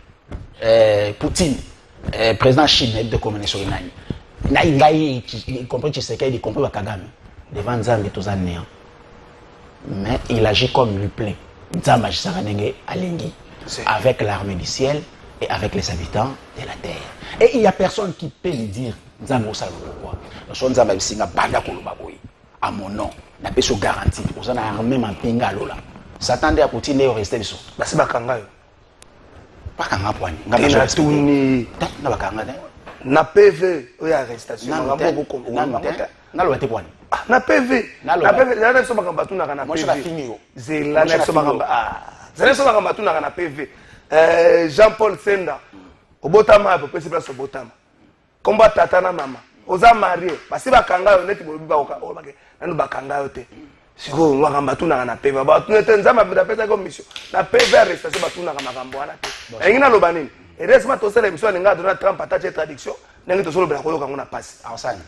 Poutine, président Chine de communication y compris Tshisekedi, y compris Kagame, devant Nzambe tous en néant. Mais il agit comme il lui plaît. Nzambe agit avec l'armée du ciel et avec les habitants de la terre. Et il n'y a personne qui peut lui dire Nzambe au salon quoi. Lorsque Nzambe singa banda kolobaboy à mon nom, n'a pas de garantie. Vous en avez armé ma pinga lola. Satan de Poutine est resté biso. Bah c'est bakanga yo. Pas kanga poani. Ngaba tuni. Na bakanga de. Na PV oya arrestation ngambo ko na lo poani. Na PV. Na PV na so bakamba tuna kana PV. Moi je la fini yo. Zela na so bakamba zela so bakamba tuna kana PV. Jean-Paul Senda. Obotama pe pesi place obotama. Komba tata na mama. Oza marié. Basi bakanga yo neti bolobi ba o bake. Nanu bakanga yo te. Siko ngamba tuna kana PV. Ba tuna te nzama pe pesa ko mission. Na PV arrestation batuna kana makambo wana te. Engina loba nini? Et reste-moi tout seul émission ninga Donald Trump attache traduction. Nengi to solo bela ko ngona passe. Awsani.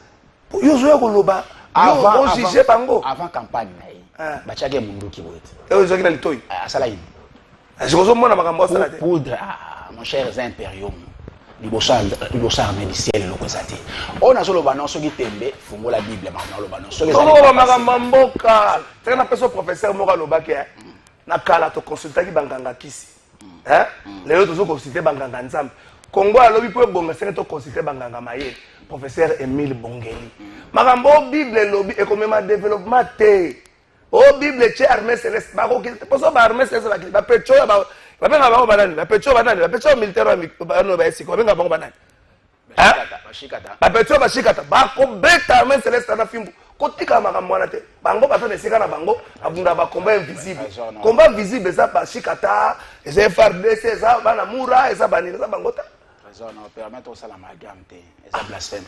Yo zo ko loba. Avant juger bango. Avant campagne na ba chage mundu ki boyete. Yo zo kina litoi. Asala yi. Je vous montre ma sala te. Poudre mon cher impérium. Libosa armée du ciel le kozati. On a solo banon so ki tembe fungo la Bible ma lo banon. So les ba makamba mboka. C'est na peso professeur moka lobaki na kala to consulter ki banganga kisi. Hein? Les autres ont consulté banganga nzambe. Congo a lobby pour bonga c'est to consulter banganga maye. Professeur Émile Bongeli. Makambo Bible lobby et comme ma développement té. Oh Bible tche armée céleste ba ko ki poso ba armée céleste ba pecho ba benga ba banani ba pecho banani ba pecho militaire ba no ba esiko benga ba banani. Hein? Ba pecho ba shikata ba ko beta armée céleste na fimbu. Kotika makambo wana te. Bango ba tone sika na bango abunda ba combat invisible. Combat visible ça ba shikata, les FRDC ça ba na mura ça ba ni ça bango ta. Raison non permettre au salam agam te. Ça blasphème.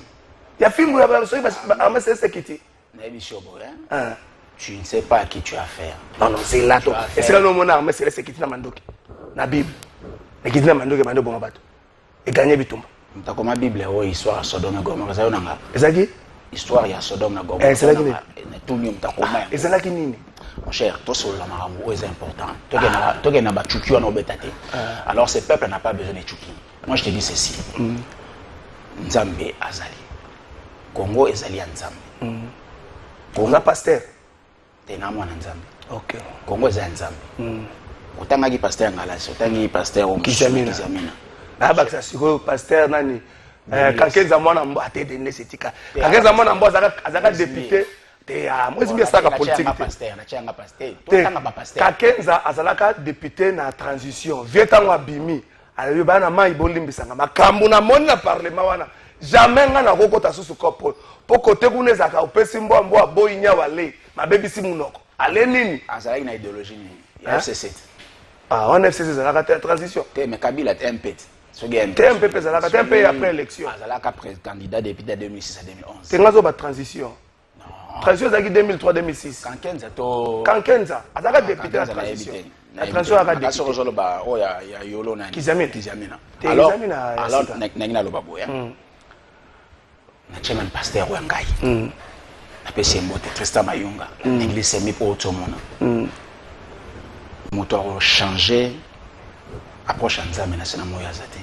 Ya fimbu ya ba so ba armée céleste kiti. Na bishobo hein. Tu ne sais pas à qui tu as affaire. Non, non, c'est là. Et c'est là que mon armée, c'est qui na mandoki. Na Bible. Et qui na mandoki, mando bon bateau. Et gagner bitumba. Tu as comme la Bible, histoire Sodome et Gomorrhe. C'est ça et ça qui histoire ya Sodome et Gomorrhe. C'est là qui tout le monde t'a comment. Et c'est là qui nini. Mon cher, toi sur la maramou est important. Toi qui n'a pas chuki on obetate. Alors ce peuple n'a pas besoin de chuki. Moi je te dis ceci. Nzambe azali. Congo ezali Nzambe. Congo pasteur. Tena mwana Nzambe. OK. Congo za Nzambe. Otanga ki pasteur ngalasi, otanga pasteur o Kizamina. Ah ba ça siko pasteur nani Kakenza mwana mbo atede nesetika. Kakenza mwana mbo azaka député te moi zimbi saka politique. Pasteur na changa pasteur. Totanga ba pasteur. Kakenza azalaka député na transition. Vietango abimi. Alors bana mai bolimbisanga makambu na moni na parlement wana. Jamais nga na kokota susu kopo. Po kote kuneza ka opesi mbo boyinya wale. Mabebisi munoko. Ale nini? Azalaki na idéologie ni. Ya FCC. Ah, on FCC azalaka transition. Te mais Kabila te un peu. TMP azalaka te un peu après élection. Azalaka candidat depuis 2006 à 2011. C'est ngazo ba transition. Transition azalaki 2003 2006. Kankenza to Kankenza azalaka député la transition. La transition azalaka député. Kaso zolo ba o ya yolo na Kizamina. Alors nangina lo baboya. Na chairman pasteur wangai. Na pesi mbote Tristan Mayunga. L'église semi po otomona. Moto a changé approche Nzambe na sena moya zate.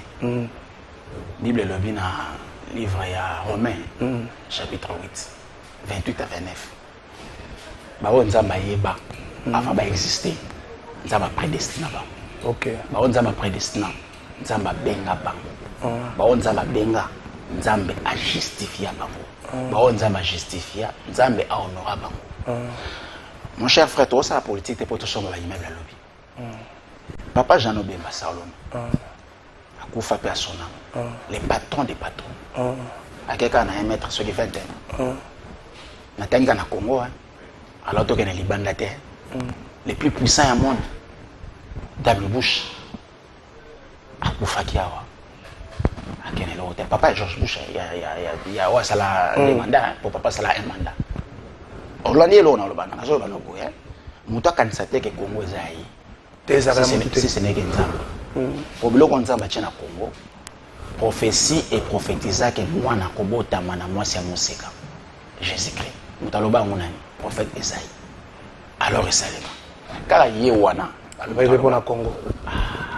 Bible lobi na livre ya Romains chapitre 8 28 à 29. Ba o Nzamba yeba avant ba exister. Nzamba prédestiné ba. OK. Ba o Nzamba prédestiné. Nzamba benga bango. Ba o Nzamba benga Nzambe a justifié bango. Ba o Nzamba justifié Nzambe a honoré bango. Mon cher frère, toi ça la politique t'es pour te changer la immeuble à lobby. Papa Jean Obemba Salom. A Koufa pe à son âme. Les patrons des patrons. À quelqu'un a un maître sur les 20 ans. Na tenga na Congo alors que na Liban la terre. Les plus puissants au monde. W. Bush. A Koufa Kiawa. A Kenelo Hotel. Papa George Bush il y a ça la mandat pour papa ça la un mandat. Orlando lo na lo bana na zo ba no ko ya. Muto kanisa te ke Congo ezai. Si ce n'est que Nzambe. Pour le Nzambe tient à Congo, prophétie et prophétisa que moi na kobota mana moi c'est musika. Jésus-Christ. Mutaloba monani prophète Esaïe. Alors Esaïe. Kala yewana alobi pour na Congo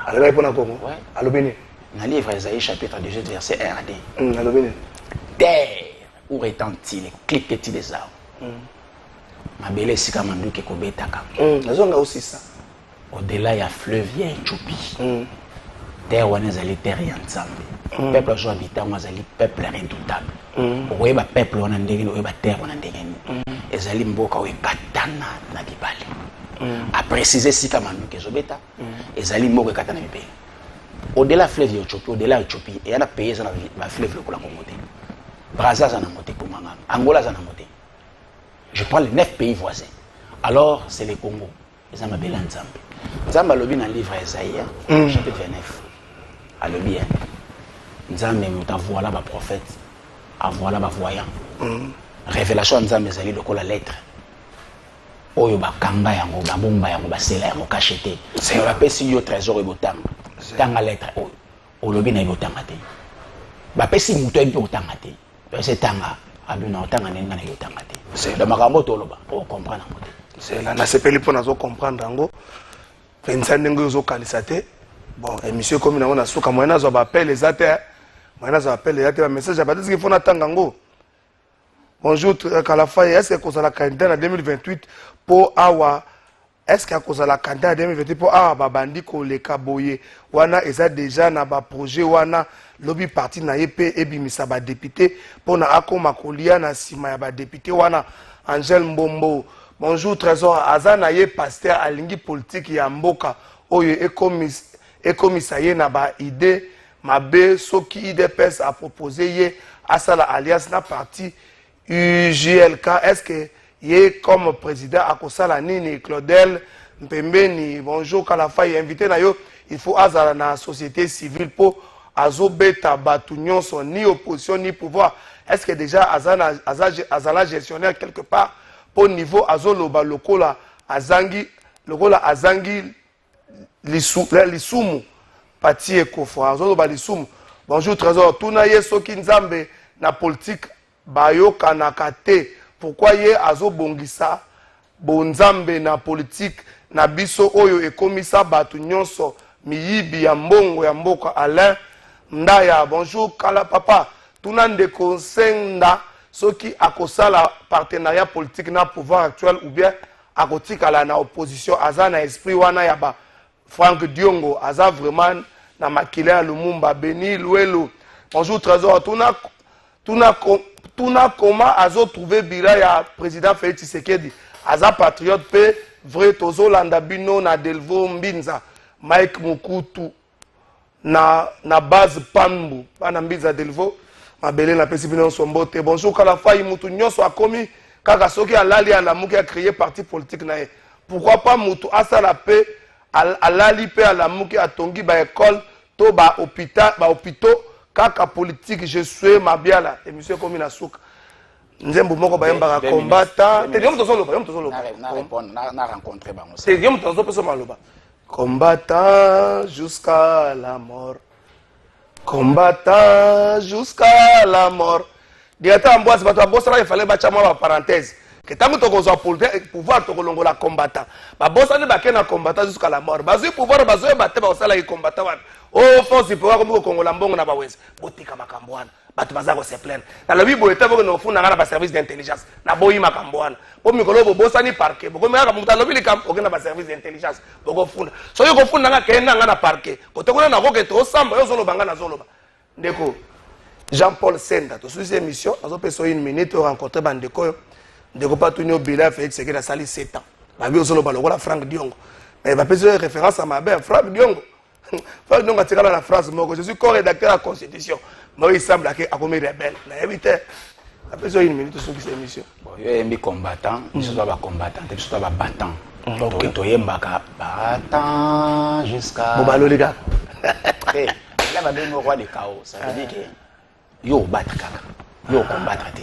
alobi pour na Congo alobi ni na livre Isaïe chapitre 18 verset 1 à 2 alobi ni terre où retentit les cliquetis des arbres mabele sika manduki kobetaka nazonga aussi ça au-delà ya fleuve ya Éthiopie terre wana ezali terre ya Nzambe peuple ozo habita ngo ezali peuple redoutable okoyeba peuple wana ndenge ni oyeba terre wana ndenge ni ezali mboka oyo ekatana na bibale a préciser sika manduki ezobeta ezali mboka ekatana na bibale au-delà fleuve ya Éthiopie au-delà Éthiopie et yana pays na ba fleuve lokola Congo te Brazza za na moté pour mangana Angola za na moté je prends les 9 pays voisins alors c'est le Congo ils ont mabela Nzambe Nzambe alobi na livre Isaïe chapitre 29 alobi Nzambe muta voilà ba prophète a voilà ba voyant révélation Nzambe ezali lokola lettre oyo bakanga yango babomba yango basela yango cacheté c'est la pesi yo trésor ebotanga tanga lettre oyo olobi na ebotanga te ba pesi muto ebi otanga te pesi tanga abina otanga nenga na yotanga te c'est le makambo toloba pour comprendre ngote c'est là na sepeli pour nazo comprendre ngo pensa ndenge zo kalisa te bon émission comme na suka moyena zo ba appel les ater moyena zo appel les ater message ba dit qu'il faut na tanga ngo bonjour Kalafa est-ce que cause la candidat en 2028 pour awa est-ce que cause la candidat en 2028 pour awa babandi ko le kaboye wana eza déjà na ba projet wana lobby parti na yepe ebimisa ba député pour na akoma kolia na sima ya ba député wana Angel Mbombo bonjour trésor azana ye pasteur alingi politique ya mboka oyo ekomisa ye na ba idée mabe soki IDPS a proposé ye asala alliance na parti UJLK est-ce que ye comme président akosala nini Claudel Mpembeni bonjour Kalafa invité na yo il faut azala na société civile pour azobeta batu nyonso ni opposition ni pouvoir est-ce que déjà azala gestionnaire quelque part pour niveau azoloba lokola azangi lisumu pati ekofo azoloba lisumu bonjour trésor tuna ye soki Nzambe na politique bayoka na kate pourquoi ye azobongisa bonzambe na politique na biso oyo ekomisa batu nyonso miyibi ya mbongo ya mboka Alain Ndaya bonjour Kala papa tuna ndeko senda soki akosala partenariat politique na pouvoir actuel ou bien akotikala na opposition aza na esprit wana ya ba Franck Diongo aza vraiment na makile ya Lumumba Beni Luelo bonjour trésor tuna comment azo trouver bira ya président Félix Tshisekedi aza patriote pe vrai tozolanda bino na Delvo Mbinza Mike Mukutu na base Pambu bana Mbinza Delvo mabele na pesi bino sombote bonjour Kalafa mutu nyonso akomi kaka soki alali alamuki a créer parti politique na ye pourquoi pas mutu asala pe alali pe alamuki atongi ba école to ba hôpitaux kaka politique je suis mabiala émission comme na suka nzembo moko bayembaka combattant te yom tozoloba na rencontrer bango te yom tozopeso maloba combattant jusqu'à la mort combattant jusqu'à la mort directeur amboise bato abosala il fallait bacha moi parenthèse que tango tokozwa pouvoir tokolongola combattant babosani bakena combattant jusqu'à la mort bazui pouvoir bazui bate basala combattant wana oh force pouvoir comme kongola mbongo na baweza botika makambo wana bato bazako se plaindre na lobi boyeta boko no funda ngana ba service d'intelligence na boyi makambo wana po mikolo bobosani parquet boko meka muta lobi likam okena ba service d'intelligence boko funda so yo ko funda nga kena ngana parquet kotokona na koke to samba yo zolo banga na zolo ba ndeko Jean-Paul Senda to sous émission azo peso une minute rencontrer bandeko ndeko patunyo bila Félix Tshisekedi sali 7 ans ba bi zolo ba lokola Franck Diongo mais ba peso référence à ma belle Franck Diongo Franck Diongo atikala na France moko je suis co-rédacteur de la constitution mais il semble que a commis rebelle na éviter a besoin une minute sur cette émission bon yo embi combattant biso ba combattant te biso ba battant to yembaka battant jusqu'à bobalolika eh là va donner roi du chaos ça veut dire que yo battre kaka yo combattre te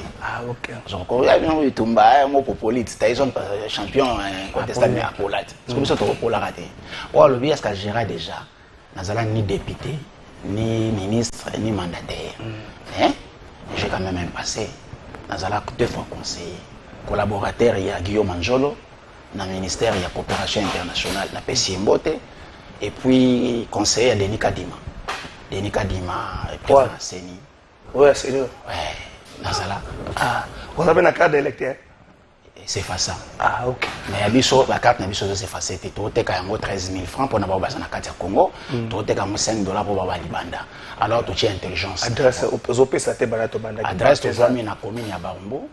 ok donc on a bien tumba mo popolite Tyson champion incontestable à polate parce que biso to pola raté oh le bien est-ce que Gérard déjà nazala ni député ni ministre ni mandataire hein j'ai quand même un passé nazala 2 fois conseiller collaborateur il y a Guillaume Anjolo na ministère ya coopération internationale na pesi mbote et puis conseiller à Denis Kadima président Seni. Ouais, c'est lui. Ouais, nazala. Ah, vous avez une carte d'électeur? C'est facile. Ah, ok. Mais la carte n'a pas c'est facile. Tu as 13 000 francs pour avoir la carte au Congo. Tu as 5 $ pour avoir Libanda. Alors tu as intelligence. Adresse au OP, ça t'est barato banda. Adresse tu as mis la commune à Barumbo,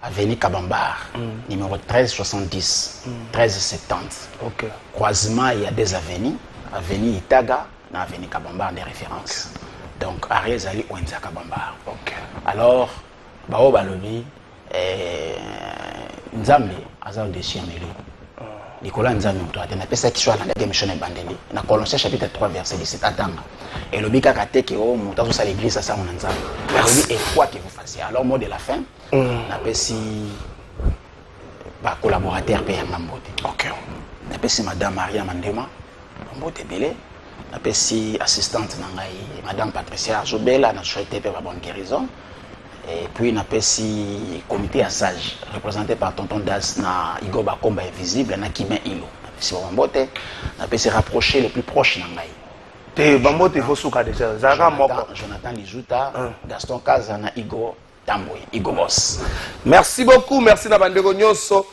avenue Kabambar, numéro 1370, 1370. Ok. Croisement, il y a des avenues. Avenue Itaga, na avenue Kabambar des références. Donc, Ariel Zali Ouenza Kabambar. Ok. Alors, Bao Balobi, Nzambe, Azal de Chiameli. Nicolas Nzambe, on a fait ça qui soit la mission de Bandeli. Dans Colossiens chapitre 3, verset 17, attends. Et le bika kate qui est au montage sur l'église, ça, on a Nzambe. Et quoi que vous fassiez. Alors, mot de la fin, on a fait si collaborateur P. Mambote. Ok. On a fait si Madame Maria Mandema, Mambote Belé. On a fait si assistante Madame Patricia Jobela, on a souhaité pour la bonne guérison. Et puis, on a fait si comité à sage, représenté par Tonton Das, na Igo Bakomba invisible, na Kimé Ilo. Si on a fait se rapprocher le plus proche. Bambote, il faut souka déjà. Jonathan Lijuta, Gaston Kaza, na Igo Tamboy, Igo Boss. Merci beaucoup, merci Nabandego Nyoso.